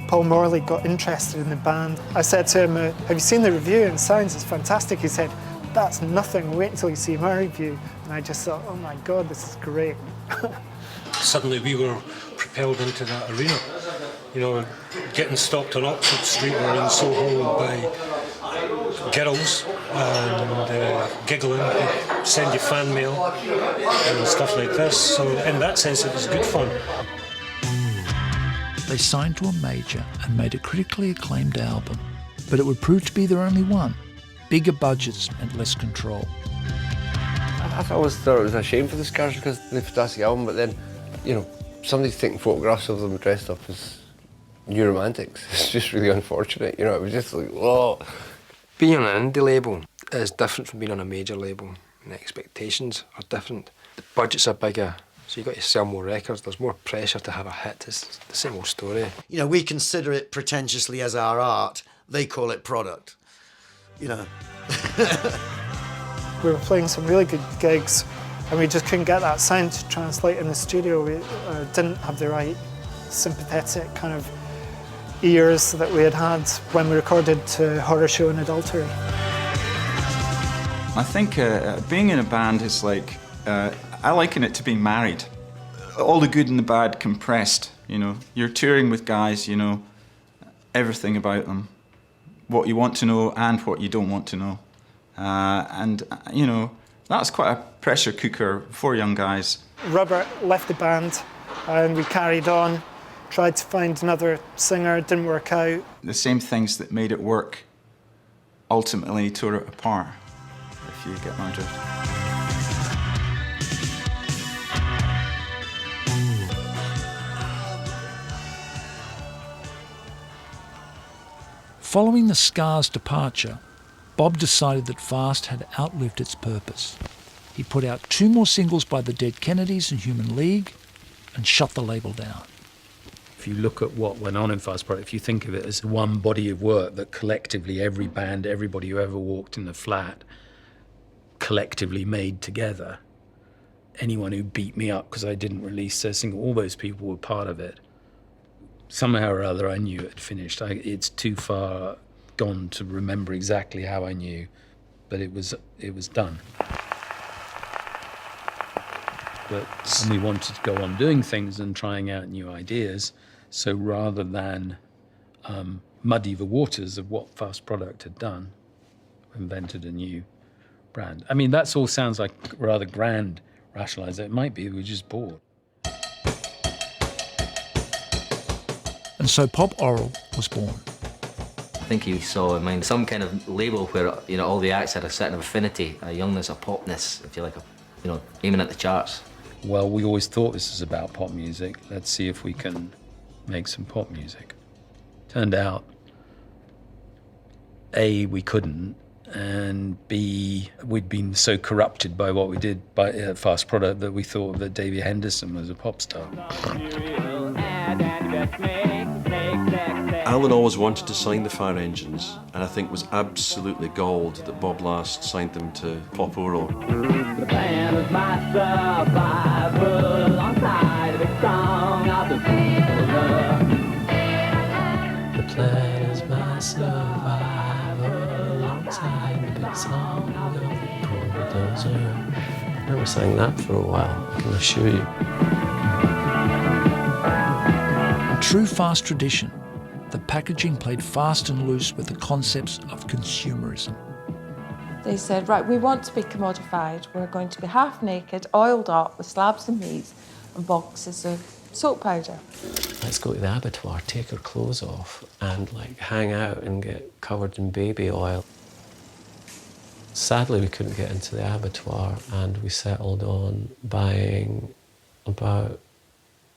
Paul Morley got interested in the band. I said to him, have you seen the review? It sounds it's fantastic. He said, that's nothing, wait until you see my review. And I just thought, oh my God, this is great. Suddenly we were propelled into that arena. Getting stopped on Oxford Street or in Soho by girls and giggling, send you fan mail and stuff like this. So in that sense, it was good fun. They signed to a major and made a critically acclaimed album, but it would prove to be their only one. Bigger budgets and less control. I always thought it was a shame for the Scars because they've fantastic album, but then, you know, somebody's taking photographs of them dressed up as New Romantics. It's just really unfortunate, you know, it was just like, whoa. Being on an indie label is different from being on a major label, and the expectations are different. The budgets are bigger, so you've got to sell more records, there's more pressure to have a hit. It's the same old story. You know, we consider it pretentiously as our art, they call it product, you know. We were playing some really good gigs and we just couldn't get that sound to translate in the studio. We didn't have the right sympathetic kind of ears that we had when we recorded to Horror Show and Adultery. I think being in a band is like, I liken it to being married. All the good and the bad compressed, you know. You're touring with guys, you know, everything about them. What you want to know and what you don't want to know. And, you know, that's quite a pressure cooker for young guys. Robert left the band and we carried on, tried to find another singer, it didn't work out. The same things that made it work ultimately tore it apart, if you get my drift. Following the Scars' departure, Bob decided that Fast had outlived its purpose. He put out 2 more singles by the Dead Kennedys and Human League and shut the label down. If you look at what went on in Fast Product, if you think of it as one body of work that collectively every band, everybody who ever walked in the flat, collectively made together, anyone who beat me up because I didn't release a single, all those people were part of it. Somehow or other I knew it had finished. It's too far gone to remember exactly how I knew, but it was done. And we wanted to go on doing things and trying out new ideas, so rather than muddy the waters of what Fast Product had done, we invented a new brand. I mean, that all sounds like rather grand rationalisation. It might be we were just bored. And so Pop Oral was born. I think he saw in mind some kind of label where, you know, all the acts had a certain affinity, a youngness, a popness, if you like, you know, aiming at the charts. Well, we always thought this was about pop music. Let's see if we can make some pop music. Turned out, A, we couldn't, and B, we'd been so corrupted by what we did by Fast Product that we thought that Davey Henderson was a pop star. Alan always wanted to sign the Fire Engines, and I think was absolutely galled that Bob Last signed them to Pop Oral. The plan is my survival alongside a big song of the people love. The plan is my survival alongside the big song of the bulldozer. I never sang that for a while, I can assure you. True Fast tradition, the packaging played fast and loose with the concepts of consumerism. They said, right, we want to be commodified. We're going to be half naked, oiled up with slabs of meat and boxes of soap powder. Let's go to the abattoir, take our clothes off and like hang out and get covered in baby oil. Sadly, we couldn't get into the abattoir and we settled on buying about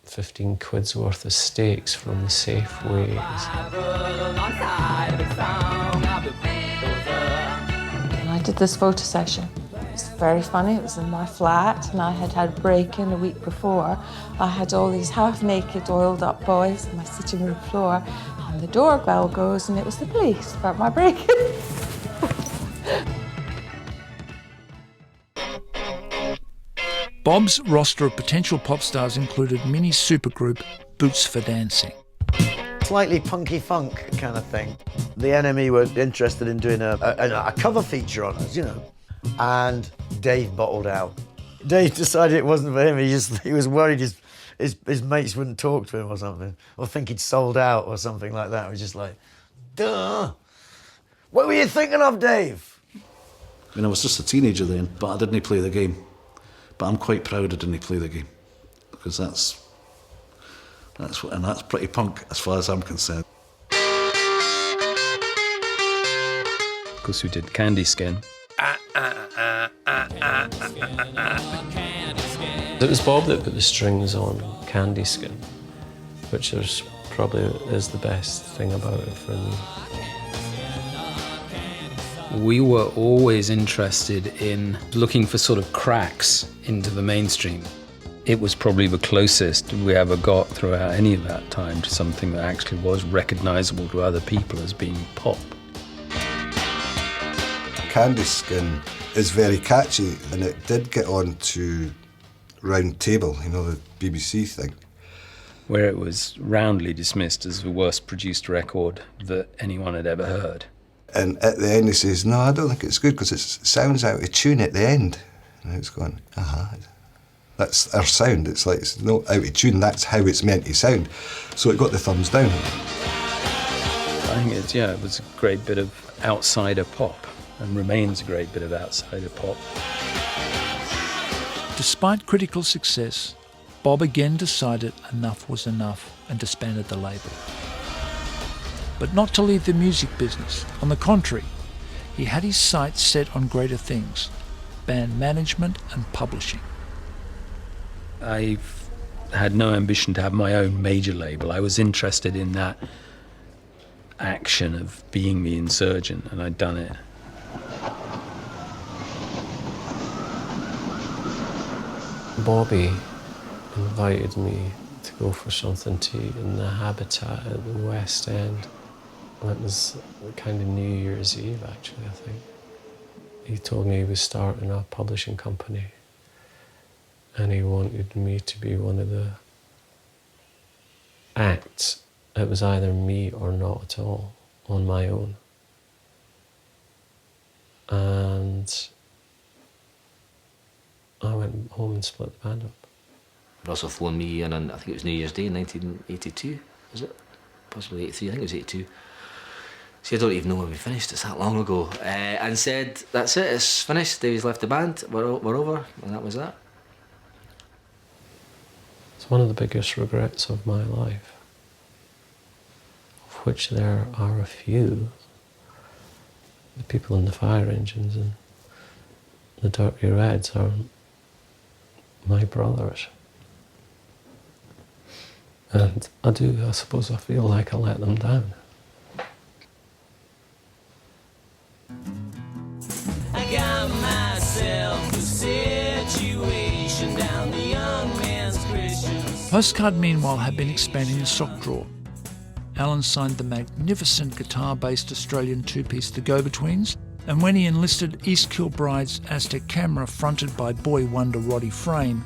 15 quid's worth of steaks from the Safeways. And I did this photo session. It was very funny. It was in my flat and I had had a break-in a week before. I had all these half-naked, oiled-up boys on my sitting room floor and the doorbell goes and it was the police about my break-in. Bob's roster of potential pop stars included mini supergroup Boots for Dancing. Slightly punky funk kind of thing. The Enemy were interested in doing a cover feature on us, you know, and Dave bottled out. Dave decided it wasn't for him. He was worried his mates wouldn't talk to him or something, or think he'd sold out or something like that. It was just like, duh. What were you thinking of, Dave? I mean, I was just a teenager then, but I didn't play the game. But I'm quite proud I didn't play the game, because that's pretty punk as far as I'm concerned. Of course, we did Candy Skin. It was Bob that put the strings on Candy Skin, which probably is the best thing about it for me. We were always interested in looking for sort of cracks into the mainstream. It was probably the closest we ever got throughout any of that time to something that actually was recognisable to other people as being pop. Candy Skin is very catchy, and it did get on to Round Table, you know, the BBC thing. Where it was roundly dismissed as the worst produced record that anyone had ever heard. And at the end he says, no, I don't think it's good because it sounds out of tune at the end. And it's going, that's our sound. It's like, it's not out of tune, that's how it's meant to sound. So it got the thumbs down. I think it was a great bit of outsider pop, and remains a great bit of outsider pop. Despite critical success, Bob again decided enough was enough and disbanded the label. But not to leave the music business. On the contrary, he had his sights set on greater things: band management and publishing. I had no ambition to have my own major label. I was interested in that action of being the insurgent, and I'd done it. Bobby invited me to go for something to eat in the Habitat at the West End. It was kind of New Year's Eve, actually, I think. He told me he was starting a publishing company, and he wanted me to be one of the acts. It was either me or not at all, on my own. And I went home and split the band up. Russell phoned me in, and I think it was New Year's Day in 1982, was it? Possibly 83, I think it was 82. See, I don't even know when we finished, it's that long ago. And said, that's it, it's finished, Davy's left the band, we're over, and that was that. It's one of the biggest regrets of my life, of which there are a few. The people in the fire engines and the Dirty Reds are my brothers. And I suppose I feel like I let them down. I got myself a situation down the young man's Christian. Postcard, meanwhile, had been expanding the sock drawer. Alan signed the magnificent guitar-based Australian two-piece The Go-Betweens, and when he enlisted East Kilbride's Aztec Camera fronted by boy wonder Roddy Frame,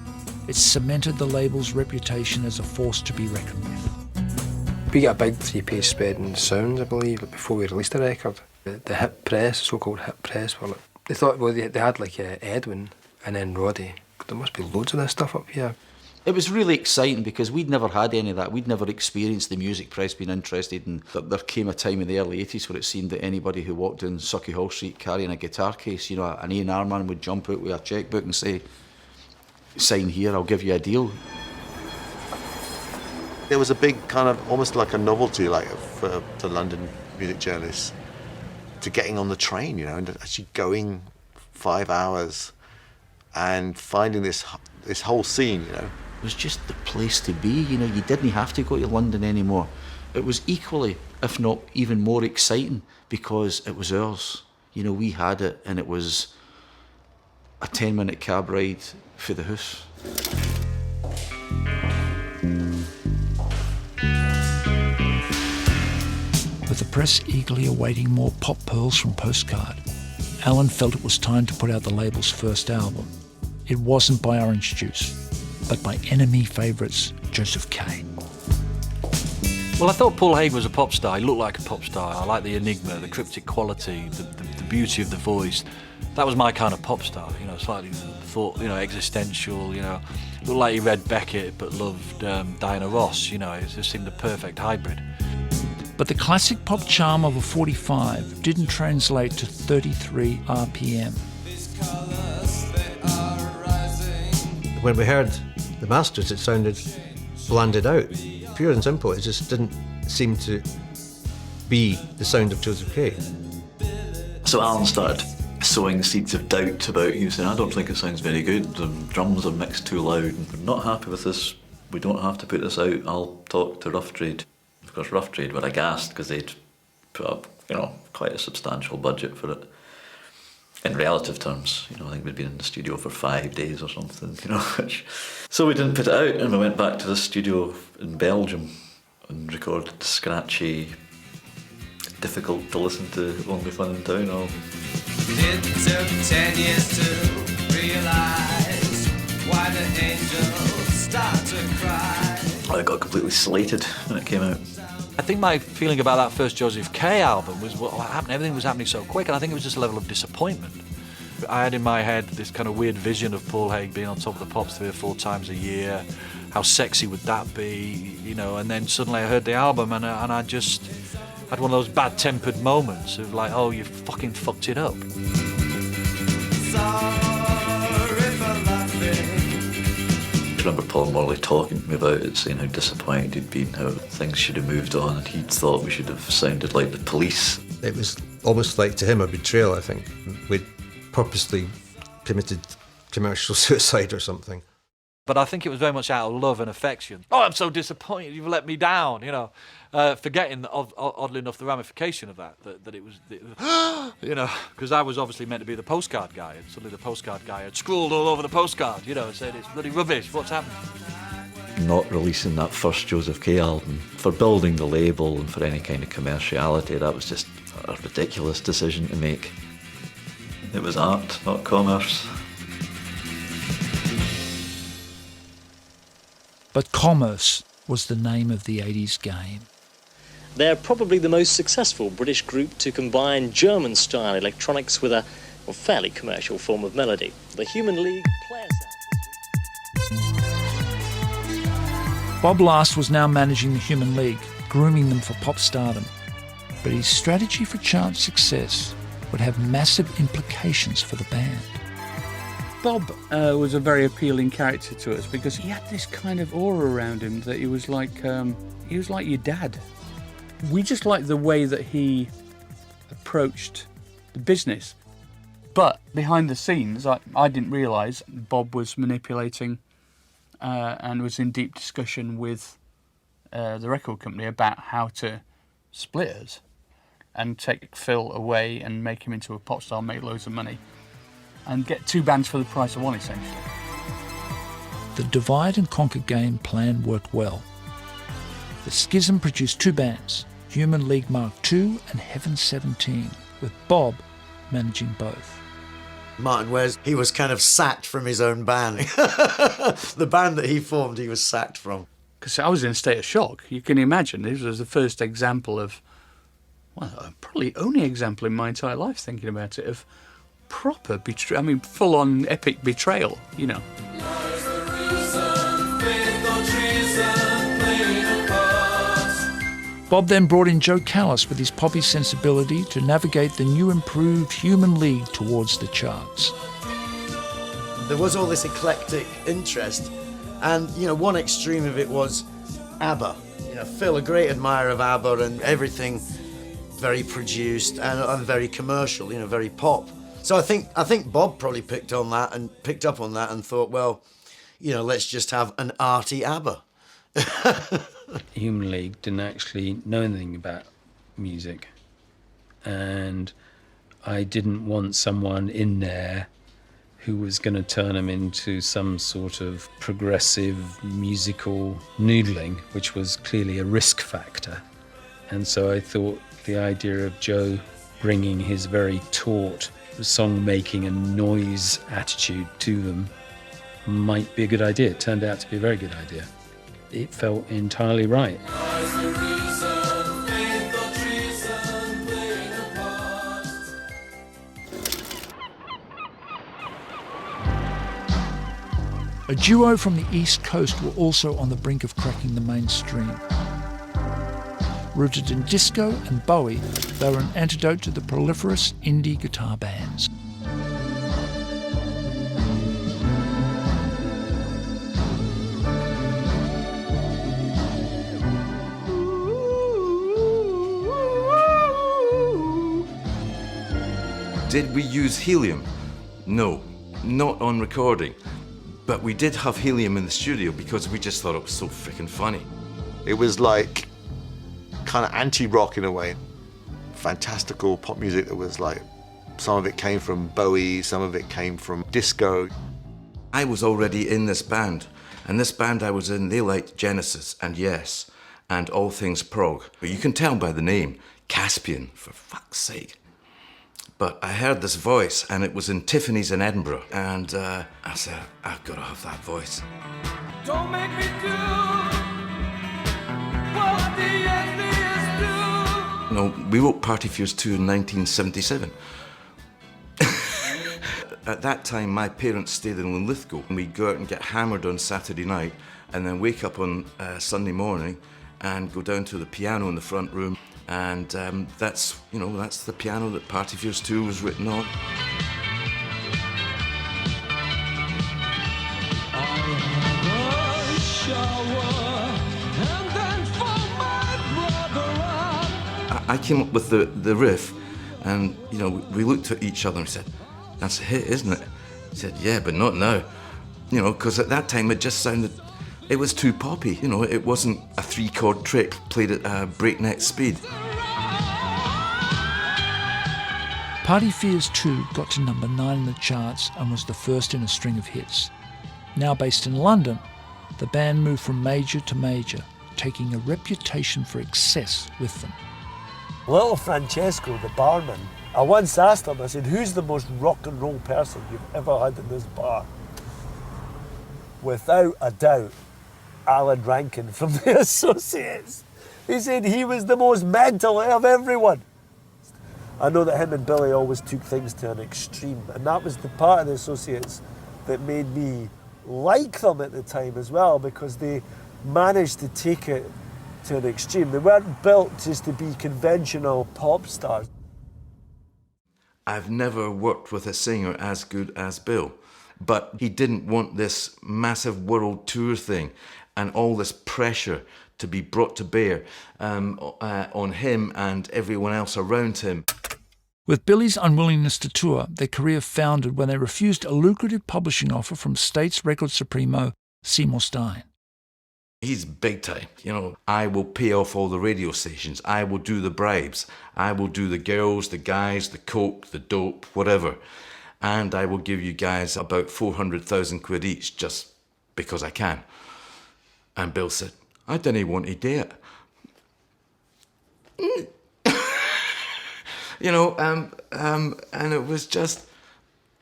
it cemented the label's reputation as a force to be reckoned with. We got a big three-piece spread in Sounds, I believe, before we released the record. The hip press, so-called hip press, well, they thought, well, they had like Edwin and then Roddy. There must be loads of this stuff up here. It was really exciting because we'd never had any of that. We'd never experienced the music press being interested in. There came a time in the early 80s where it seemed that anybody who walked in Sucky Hall Street carrying a guitar case, you know, an A&R man would jump out with a chequebook and say, sign here, I'll give you a deal. There was a big kind of, almost like a novelty, like for the London music journalists, to getting on the train, you know, and actually going 5 hours and finding this whole scene, you know. It was just the place to be, you know, you didn't have to go to London anymore. It was equally, if not even more exciting, because it was ours. You know, we had it, and it was a 10-minute cab ride for the house. With the press eagerly awaiting more pop pearls from Postcard, Alan felt it was time to put out the label's first album. It wasn't by Orange Juice, but by enemy favourites Joseph K. Well, I thought Paul Haig was a pop star. He looked like a pop star. I liked the enigma, the cryptic quality, the beauty of the voice. That was my kind of pop star, you know, slightly thought, you know, existential, you know. Looked like he read Beckett but loved Diana Ross, you know. It just seemed the perfect hybrid. But the classic pop charm of a 45 didn't translate to 33 RPM. When we heard the masters, it sounded blanded out. Pure and simple, it just didn't seem to be the sound of Joseph K. So Alan started sowing seeds of doubt about, he was saying, I don't think it sounds very good, the drums are mixed too loud, we're not happy with this, we don't have to put this out, I'll talk to Rough Trade. Of course, Rough Trade were aghast because they'd put up, quite a substantial budget for it. In relative terms, I think we'd been in the studio for 5 days or something, So we didn't put it out, and we went back to the studio in Belgium and recorded the scratchy, difficult to listen to Only Fun in Town album. It took 10 years to realise why the angels start to cry. I got completely slated when it came out. I think my feeling about that first Joseph K album was what happened. Everything was happening so quick, and I think it was just a level of disappointment. I had in my head this kind of weird vision of Paul Haig being on Top of the Pops 3 or 4 times a year. How sexy would that be, And then suddenly I heard the album, and I just had one of those bad-tempered moments of like, oh, you fucking fucked it up. I remember Paul Morley talking to me about it, saying how disappointed he'd been, how things should have moved on, and he'd thought we should have sounded like the Police. It was almost like, to him, a betrayal, I think. We'd purposely committed commercial suicide or something. But I think it was very much out of love and affection. Oh, I'm so disappointed you've let me down, forgetting, oddly enough, the ramification of that it was because I was obviously meant to be the postcard guy, and suddenly the postcard guy had scrawled all over the postcard, said it's bloody rubbish, what's happening? Not releasing that first Joseph K album, for building the label and for any kind of commerciality, that was just a ridiculous decision to make. It was art, not commerce. But commerce was the name of the 80s game. They're probably the most successful British group to combine German-style electronics with a fairly commercial form of melody. The Human League plays out. Bob Last was now managing the Human League, grooming them for pop stardom. But his strategy for chart success would have massive implications for the band. Bob was a very appealing character to us because he had this kind of aura around him that he was like your dad. We just liked the way that he approached the business. But behind the scenes, I didn't realise Bob was manipulating and was in deep discussion with the record company about how to split us and take Phil away and make him into a pop star, make loads of money, and get 2 bands for the price of 1, essentially. The divide and conquer game plan worked well. The schism produced 2 bands, Human League Mark II and Heaven 17, with Bob managing both. Martin Wares, he was kind of sacked from his own band. The band that he formed, he was sacked from. Because I was in a state of shock. You can imagine, this was the first example of, probably only example in my entire life, thinking about it, of proper betrayal. Full-on epic betrayal, Bob then brought in Joe Callis with his poppy sensibility to navigate the new improved Human League towards the charts. There was all this eclectic interest, and one extreme of it was ABBA. Phil, a great admirer of ABBA, and everything very produced and very commercial, very pop. So I think Bob probably picked up on that and thought, well, let's just have an arty ABBA. Human League didn't actually know anything about music, and I didn't want someone in there who was going to turn them into some sort of progressive musical noodling, which was clearly a risk factor. And so I thought the idea of Joe bringing his very taut song-making and noise attitude to them might be a good idea. It turned out to be a very good idea. It felt entirely right. A duo from the East Coast were also on the brink of cracking the mainstream. Rooted in disco and Bowie, they were an antidote to the proliferous indie guitar bands. Did we use helium? No, not on recording. But we did have helium in the studio because we just thought it was so freaking funny. It was like kind of anti-rock in a way. Fantastical pop music that was like, some of it came from Bowie, some of it came from disco. I was already in this band, and this band I was in, they liked Genesis and Yes, and all things prog. But you can tell by the name, Caspian, for fuck's sake. But I heard this voice, and it was in Tiffany's in Edinburgh, and I said, I've got to have that voice. Don't make me do what the atheists do. You know, we wrote Party Fears 2 in 1977. At that time, my parents stayed in Linlithgow, and we'd go out and get hammered on Saturday night, and then wake up on Sunday morning and go down to the piano in the front room. And that's the piano that Party Fears 2 was written on. I came up with the riff, and we looked at each other and said, "That's a hit, isn't it?" He said, "Yeah, but not now." Because at that time it just sounded, it was too poppy. It wasn't a 3-chord trick played at breakneck speed. Party Fears 2 got to number 9 in the charts and was the first in a string of hits. Now based in London, the band moved from major to major, taking a reputation for excess with them. Little Francesco, the barman, I once asked him, I said, "Who's the most rock and roll person you've ever had in this bar?" Without a doubt, Alan Rankin from the Associates. He said he was the most mental of everyone. I know that him and Billy always took things to an extreme, and that was the part of the Associates that made me like them at the time as well, because they managed to take it to an extreme. They weren't built just to be conventional pop stars. I've never worked with a singer as good as Bill, but he didn't want this massive world tour thing and all this pressure to be brought to bear on him and everyone else around him. With Billy's unwillingness to tour, their career foundered when they refused a lucrative publishing offer from States record supremo Seymour Stein. He's big time. I will pay off all the radio stations. I will do the bribes. I will do the girls, the guys, the coke, the dope, whatever. And I will give you guys about 400,000 quid each just because I can. And Bill said, "I didn't want to do it." And it was just,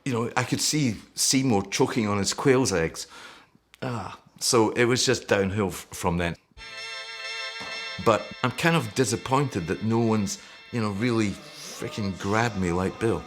I could see Seymour choking on his quail's eggs. So it was just downhill from then. But I'm kind of disappointed that no one's, really freaking grabbed me like Bill.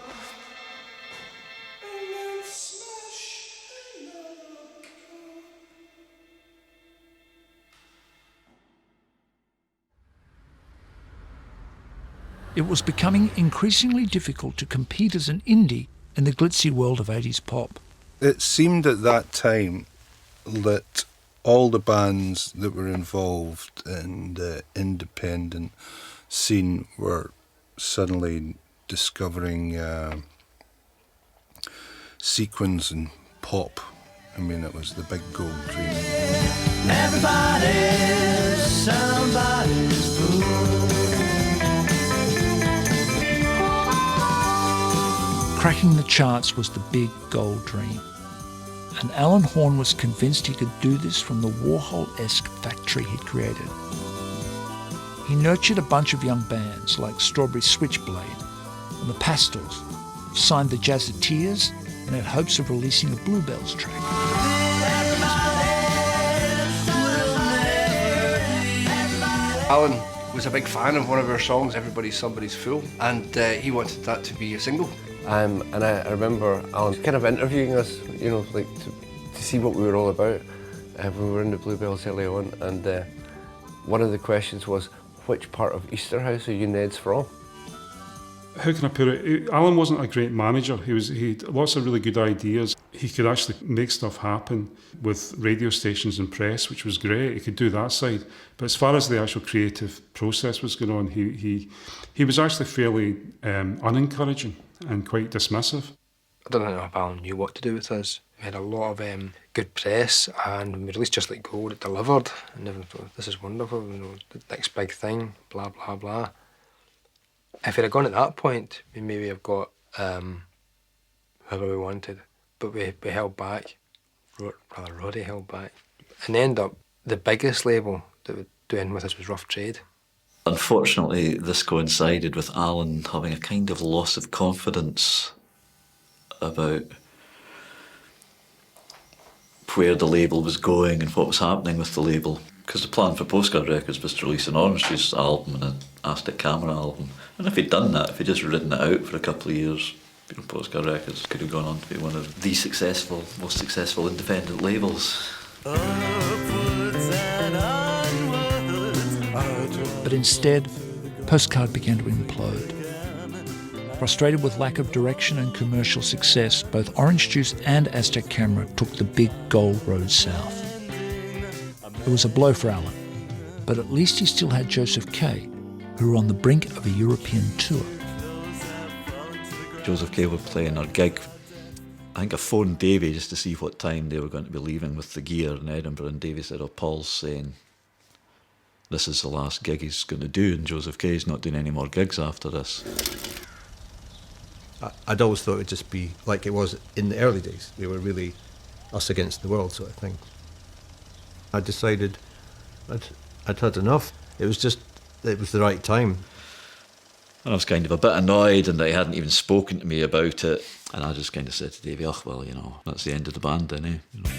It was becoming increasingly difficult to compete as an indie in the glitzy world of 80s pop. It seemed at that time that all the bands that were involved in the independent scene were suddenly discovering sequins and pop. I mean, it was the big gold dream. Everybody's somebody's fool. Cracking the charts was the big gold dream. And Alan Horn was convinced he could do this from the Warhol-esque factory he'd created. He nurtured a bunch of young bands like Strawberry Switchblade and the Pastels, signed the Jazzeteers, and had hopes of releasing a Bluebells track. Alan was a big fan of one of our songs, Everybody's Somebody's Fool, and he wanted that to be a single. And I remember Alan kind of interviewing us, to see what we were all about when we were in the Bluebells early on. And one of the questions was, which part of Easterhouse are you Neds from? How can I put it? Alan wasn't a great manager. He had lots of really good ideas. He could actually make stuff happen with radio stations and press, which was great. He could do that side. But as far as the actual creative process was going on, he was actually fairly unencouraging. and quite dismissive. I don't know if Alan knew what to do with us. We had a lot of good press, and when we released Just Like Gold, it delivered, and everyone thought, this is wonderful, you know, the next big thing, blah, blah, blah. If it had gone at that point, we maybe have got whoever we wanted, but we held back, rather Roddy held back. And end up, the biggest label that was doing with us was Rough Trade. Unfortunately, this coincided with Alan having a kind of loss of confidence about where the label was going and what was happening with the label. Because the plan for Postcard Records was to release an Orange Juice album and an Aztec Camera album. And if he'd done that, if he'd just ridden it out for a couple of years, you know, Postcard Records could have gone on to be one of the successful, most successful independent labels. But instead, Postcard began to implode. Frustrated with lack of direction and commercial success, both Orange Juice and Aztec Camera took the big gold road south. It was a blow for Alan, but at least he still had Joseph K, who were on the brink of a European tour. Joseph K were playing our gig. I think I phoned Davey just to see what time they were going to be leaving with the gear in Edinburgh, and Davey said, oh, Paul's saying this is the last gig he's going to do, and Joseph K's not doing any more gigs after this. I'd always thought it would just be like it was in the early days. We were really us against the world sort of thing. I decided I'd had enough. It was the right time. And I was kind of a bit annoyed and that he hadn't even spoken to me about it. And I just kind of said to Davey, oh, well, you know, that's the end of the band then, eh? You know.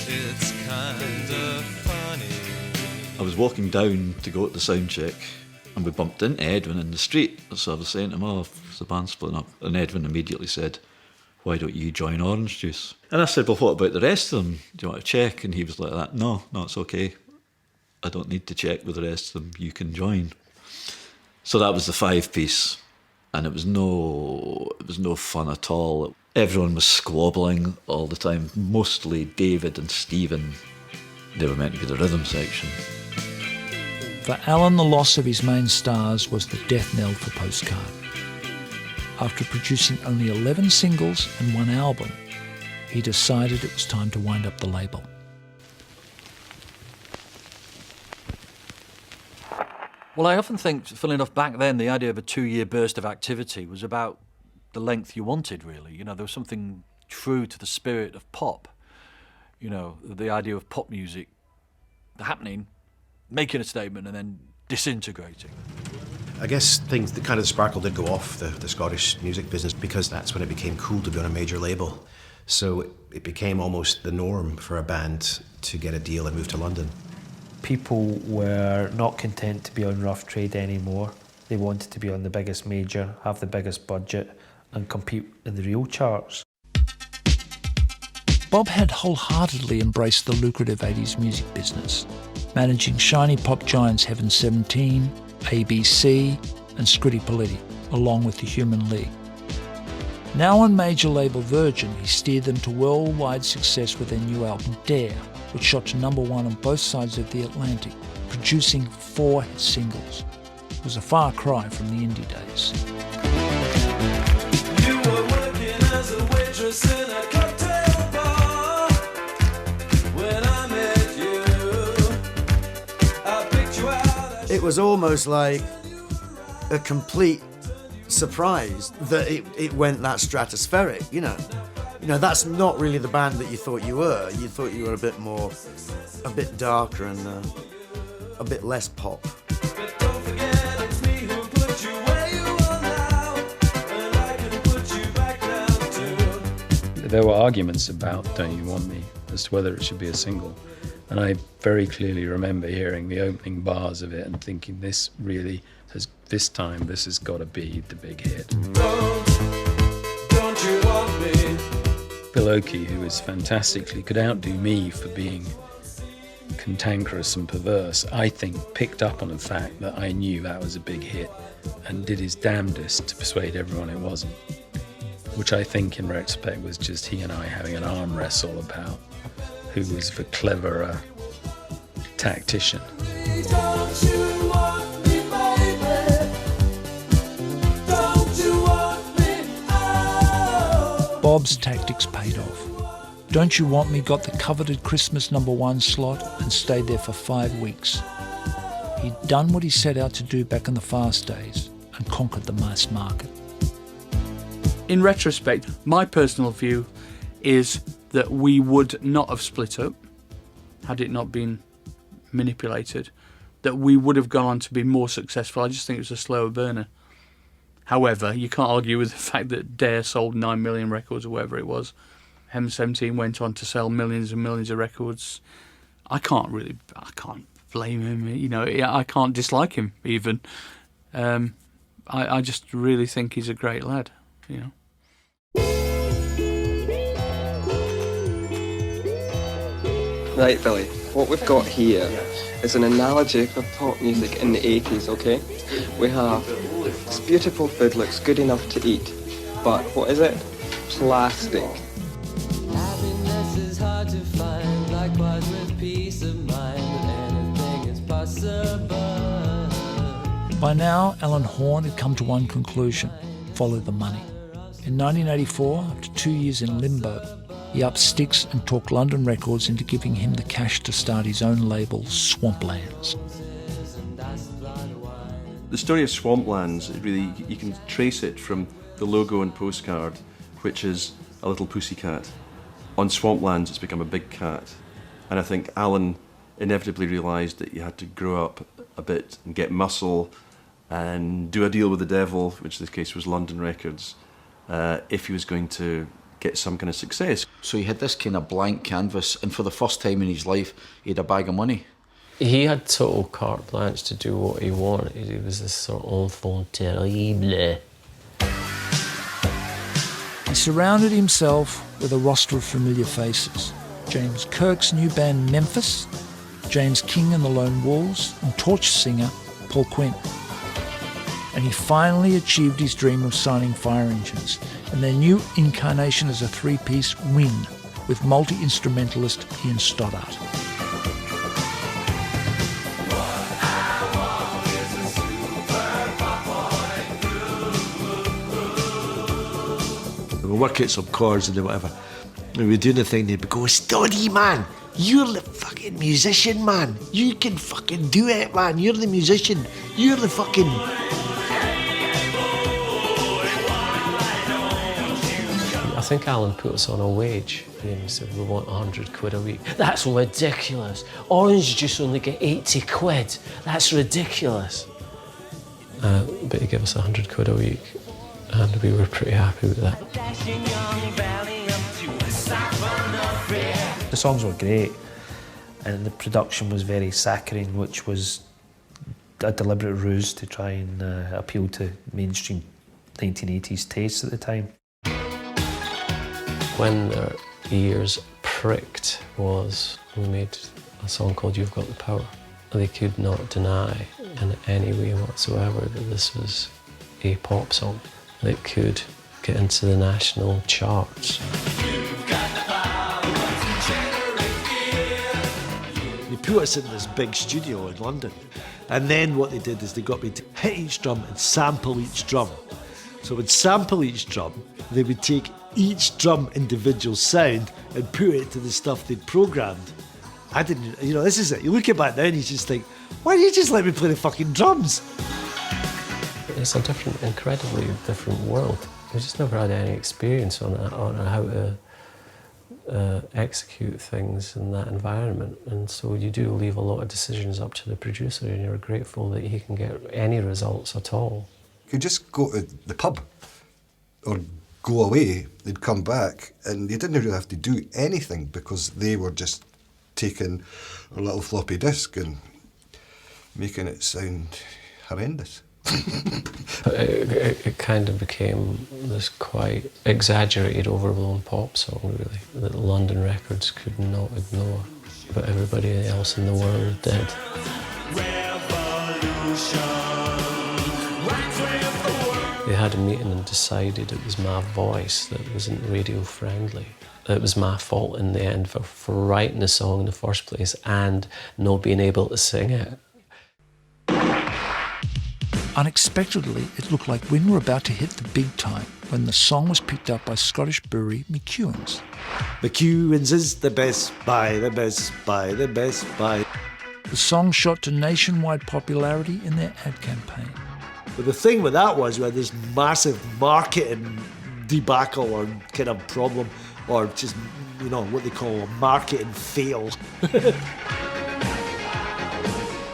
It's kind of funny. I was walking down to go to the sound check, and we bumped into Edwin in the street. So I was saying to him, oh, is the band splitting up? And Edwin immediately said, why don't you join Orange Juice? And I said, well, what about the rest of them? Do you want to check? And he was like that, no, it's okay. I don't need to check with the rest of them, you can join. So that was the 5-piece, and it was no fun at all. Everyone was squabbling all the time, mostly David and Stephen. They were meant to be the rhythm section. For Alan, the loss of his main stars was the death knell for Postcard. After producing only 11 singles and 1 album, he decided it was time to wind up the label. Well, I often think, funnily enough, back then, the idea of a 2-year burst of activity was about the length you wanted, really. You know, there was something true to the spirit of pop. You know, the idea of pop music happening, making a statement and then disintegrating. I guess the kind of sparkle did go off the Scottish music business because that's when it became cool to be on a major label. So it became almost the norm for a band to get a deal and move to London. People were not content to be on Rough Trade anymore. They wanted to be on the biggest major, have the biggest budget, and compete in the real charts. Bob had wholeheartedly embraced the lucrative 80s music business, managing shiny pop giants Heaven 17, ABC, and Scritti Politti, along with the Human League. Now on major label Virgin, he steered them to worldwide success with their new album Dare, which shot to #1 on both sides of the Atlantic, producing 4 hit singles. It was a far cry from the indie days. You were working as a waitress in a cocktail bar. When I met you, I picked you out. It was almost like a complete surprise that it went that stratospheric, you know. You know, that's not really the band that you thought you were. You thought you were a bit darker and a bit less pop. There were arguments about Don't You Want Me as to whether it should be a single. And I very clearly remember hearing the opening bars of it and thinking this has got to be the big hit. Don't you want me? Bill Oakey, who is fantastically, could outdo me for being cantankerous and perverse, I think picked up on the fact that I knew that was a big hit and did his damnedest to persuade everyone it wasn't. Which I think in retrospect was just he and I having an arm wrestle about who was the cleverer tactician. Don't you want me, baby? Bob's tactics paid off. Don't You Want Me got the coveted Christmas #1 slot and stayed there for 5 weeks. He'd done what he set out to do back in the fast days and conquered the mass market. In retrospect, my personal view is that we would not have split up had it not been manipulated, that we would have gone on to be more successful. I just think it was a slower burner. However, you can't argue with the fact that Dare sold 9 million records or whatever it was. M17 went on to sell millions and millions of records. I can't blame him, you know, I can't dislike him even. I just really think he's a great lad, you know. Right, Billy, what we've got here is an analogy for pop music in the 80s, okay? We have this beautiful food, looks good enough to eat, but what is it? Plastic. Happiness is hard to find, likewise with peace of mind, but anything is possible. By now, Alan Horn had come to one conclusion: follow the money. In 1984, after 2 years in limbo, he upped sticks and talked London Records into giving him the cash to start his own label, Swamplands. The story of Swamplands, really, you can trace it from the logo and postcard, which is a little pussycat. On Swamplands, it's become a big cat. And I think Alan inevitably realised that you had to grow up a bit and get muscle and do a deal with the devil, which in this case was London Records, if he was going to get some kind of success. So he had this kind of blank canvas, and for the first time in his life, he had a bag of money. He had total carte blanche to do what he wanted. He was this sort of enfant terrible. He surrounded himself with a roster of familiar faces. James Kirk's new band Memphis, James King and the Lone Wolves, and Torch singer Paul Quinn. And he finally achieved his dream of signing Fire Engines and their new incarnation as a three-piece Win with multi-instrumentalist Ian Stoddart. We'll work out some chords and whatever. And we're doing the thing, they'd be going, Stoddy, man, you're the fucking musician, man. You can fucking do it, man. You're the musician. You're the fucking... I think Alan put us on a wage. He said, we want 100 quid a week. That's ridiculous. Orange juice only get 80 quid. That's ridiculous. But he gave us 100 quid a week, and we were pretty happy with that. The songs were great, and the production was very saccharine, which was a deliberate ruse to try and appeal to mainstream 1980s tastes at the time. When their ears pricked was we made a song called You've Got the Power. They could not deny in any way whatsoever that this was a pop song that could get into the national charts. They put us in this big studio in London, and then what they did is they got me to hit each drum and sample each drum. So we'd sample each drum, they would take each drum individual sound and put it to the stuff they'd programmed. I didn't, you know, this is it. You look at back now and you just think, why don't you just let me play the fucking drums? It's a different, incredibly different world. We just never had any experience on how to execute things in that environment, and so you do leave a lot of decisions up to the producer, and you're grateful that he can get any results at all. You could just go to the pub or go away, they'd come back, and you didn't really have to do anything because they were just taking a little floppy disk and making it sound horrendous. It kind of became this quite exaggerated, overblown pop song, really, that London Records could not ignore, but everybody else in the world did. They had a meeting and decided it was my voice that wasn't radio friendly. It was my fault in the end for writing the song in the first place and not being able to sing it. Unexpectedly, it looked like Wynn were about to hit the big time when the song was picked up by Scottish brewery McEwan's. McEwan's is the best buy, the best buy, the best buy. The song shot to nationwide popularity in their ad campaign. But the thing with that was we had this massive marketing debacle or kind of problem, or just, you know, what they call a marketing fail.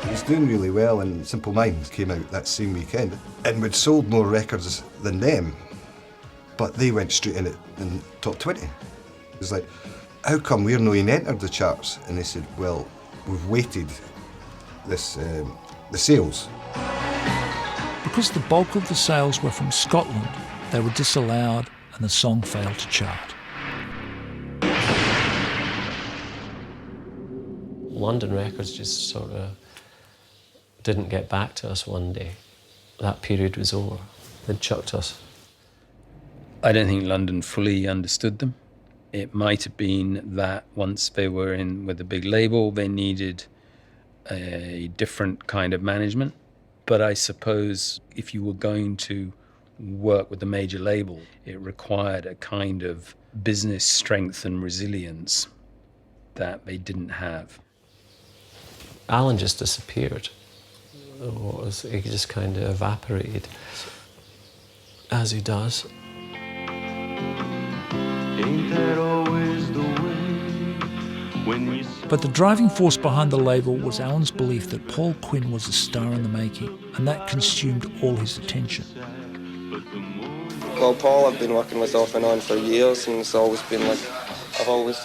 He's doing really well, and Simple Minds came out that same weekend. And we'd sold more records than them, but they went straight in it in the top 20. It was like, how come we're not even entered the charts? And they said, well, we've weighted this, the sales. Because the bulk of the sales were from Scotland, they were disallowed and the song failed to chart. London Records just sort of didn't get back to us one day. That period was over. They'd chucked us. I don't think London fully understood them. It might have been that once they were in with a big label, they needed a different kind of management. But I suppose if you were going to work with a major label, it required a kind of business strength and resilience that they didn't have. Alan just disappeared. He just kind of evaporated, as he does. But the driving force behind the label was Alan's belief that Paul Quinn was a star in the making, and that consumed all his attention. Well, Paul I've been working with off and on for years, and it's always been like, I've always,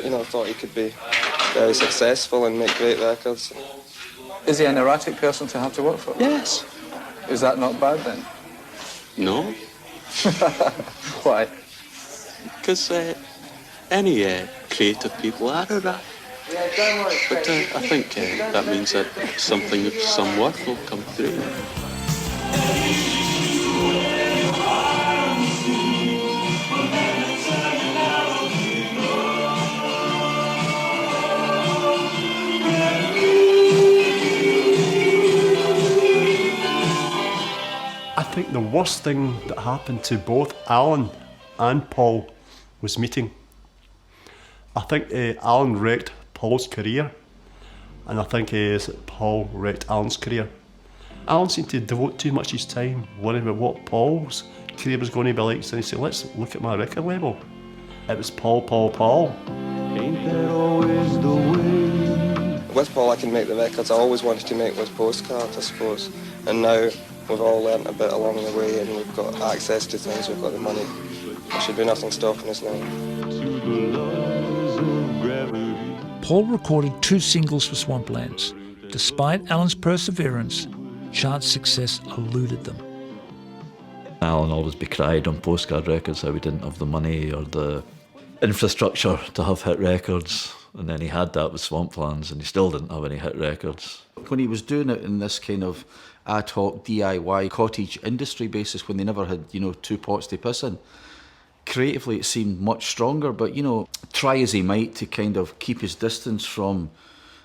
you know, thought he could be very successful and make great records. Is he an erratic person to have to work for? Yes. Is that not bad then? No. Why? Because any creative people are erratic. But I think that means that something of some worth will come through. I think the worst thing that happened to both Alan and Paul was meeting. I think Alan wrecked Paul's career, and I think Paul wrecked Alan's career. Alan seemed to devote too much of his time worrying about what Paul's career was going to be like, so he said, let's look at my record label. It was Paul. Ain't that always the way? With Paul I can make the records I always wanted to make with Postcard, I suppose. And now we've all learnt a bit along the way and we've got access to things, we've got the money. There should be nothing stopping us now. Paul recorded 2 singles for Swamplands. Despite Alan's perseverance, chart success eluded them. Alan always decried on Postcard Records how we didn't have the money or the infrastructure to have hit records, and then he had that with Swamplands and he still didn't have any hit records. When he was doing it in this kind of ad hoc DIY cottage industry basis, when they never had, 2 pots to piss in, creatively it seemed much stronger, but try as he might to kind of keep his distance from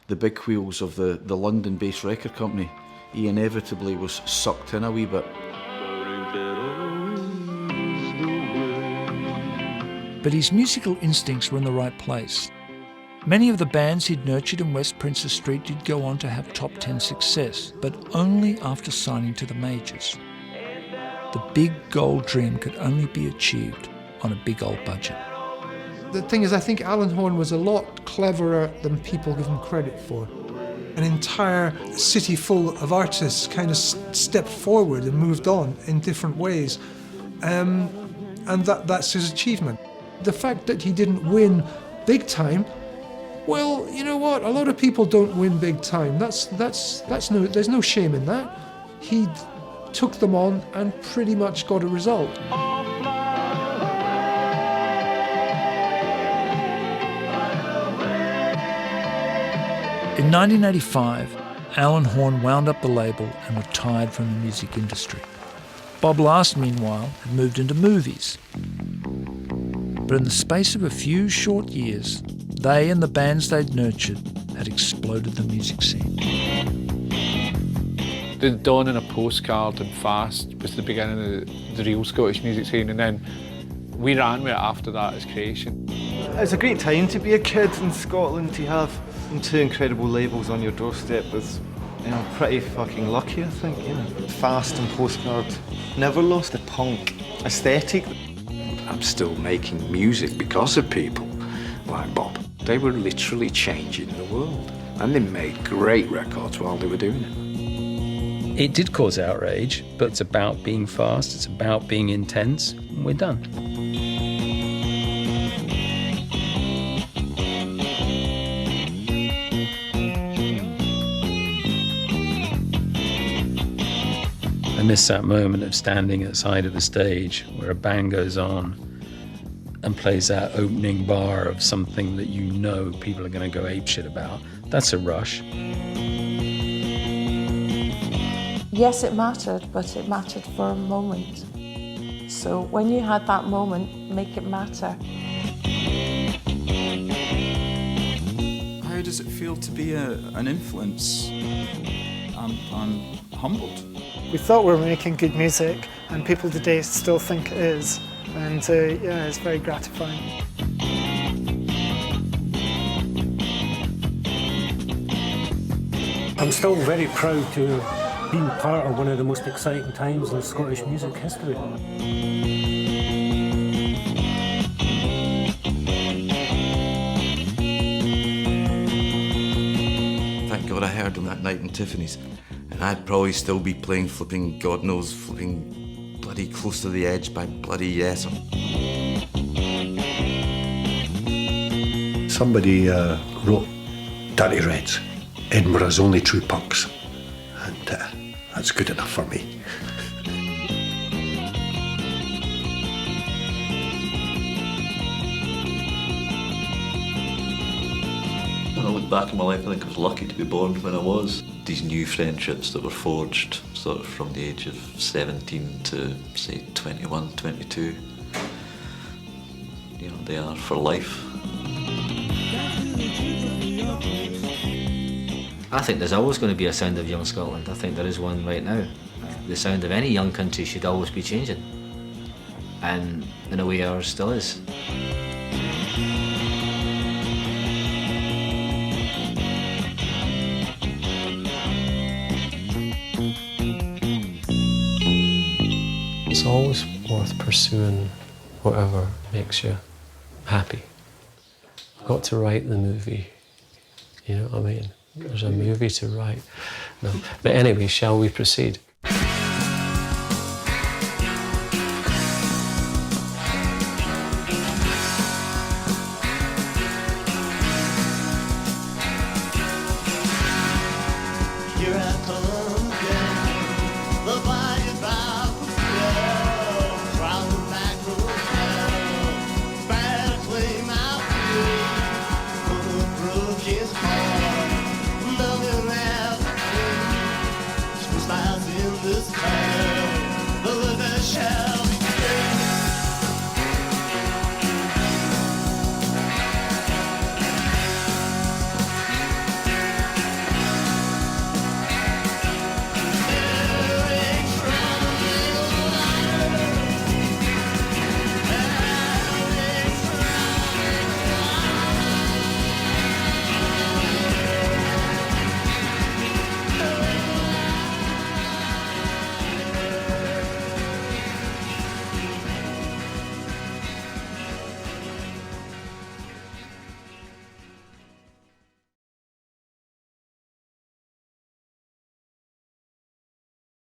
the big wheels of the London-based record company, he inevitably was sucked in a wee bit. But his musical instincts were in the right place. Many of the bands he'd nurtured in West Princes Street did go on to have top 10 success, but only after signing to the majors. The big gold dream could only be achieved on a big old budget. The thing is, I think Alan Horne was a lot cleverer than people give him credit for. An entire city full of artists kind of stepped forward and moved on in different ways. And that's his achievement. The fact that he didn't win big time, well, you know what? A lot of people don't win big time. There's no shame in that. He took them on and pretty much got a result. In 1985, Alan Horne wound up the label and retired from the music industry. Bob Last, meanwhile, had moved into movies. But in the space of a few short years, they and the bands they'd nurtured had exploded the music scene. The dawning of Postcard and Fast was the beginning of the real Scottish music scene, and then we ran with it after that as Creation. It's a great time to be a kid in Scotland. To have two incredible labels on your doorstep was, pretty fucking lucky, I think. Fast and Postcard never lost the punk aesthetic. I'm still making music because of people like Bob. They were literally changing the world, and they made great records while they were doing it. It did cause outrage, but it's about being fast, it's about being intense, and we're done. I miss that moment of standing at the side of the stage where a band goes on and plays that opening bar of something that you know people are going to go apeshit about. That's a rush. Yes, it mattered, but it mattered for a moment. So when you had that moment, make it matter. How does it feel to be an influence? I'm humbled. We thought we were making good music, and people today still think it is. And yeah, it's very gratifying. I'm still very proud to have been part of one of the most exciting times in Scottish music history. Thank God I heard him that night in Tiffany's, and I'd probably still be playing flipping, God knows, flipping bloody Close to the Edge by bloody Yes. Somebody wrote Dirty Reds, Edinburgh's only true punks, and that's good enough for me. When I look back on my life, I think I was lucky to be born when I was. These new friendships that were forged sort of from the age of 17 to, say, 21, 22, they are for life. I think there's always going to be a sound of young Scotland. I think there is one right now. The sound of any young country should always be changing. And in a way ours still is. It's always worth pursuing whatever makes you happy. I've got to write the movie, you know what I mean? There's a movie to write. No. But anyway, shall we proceed? This town, the living shadow.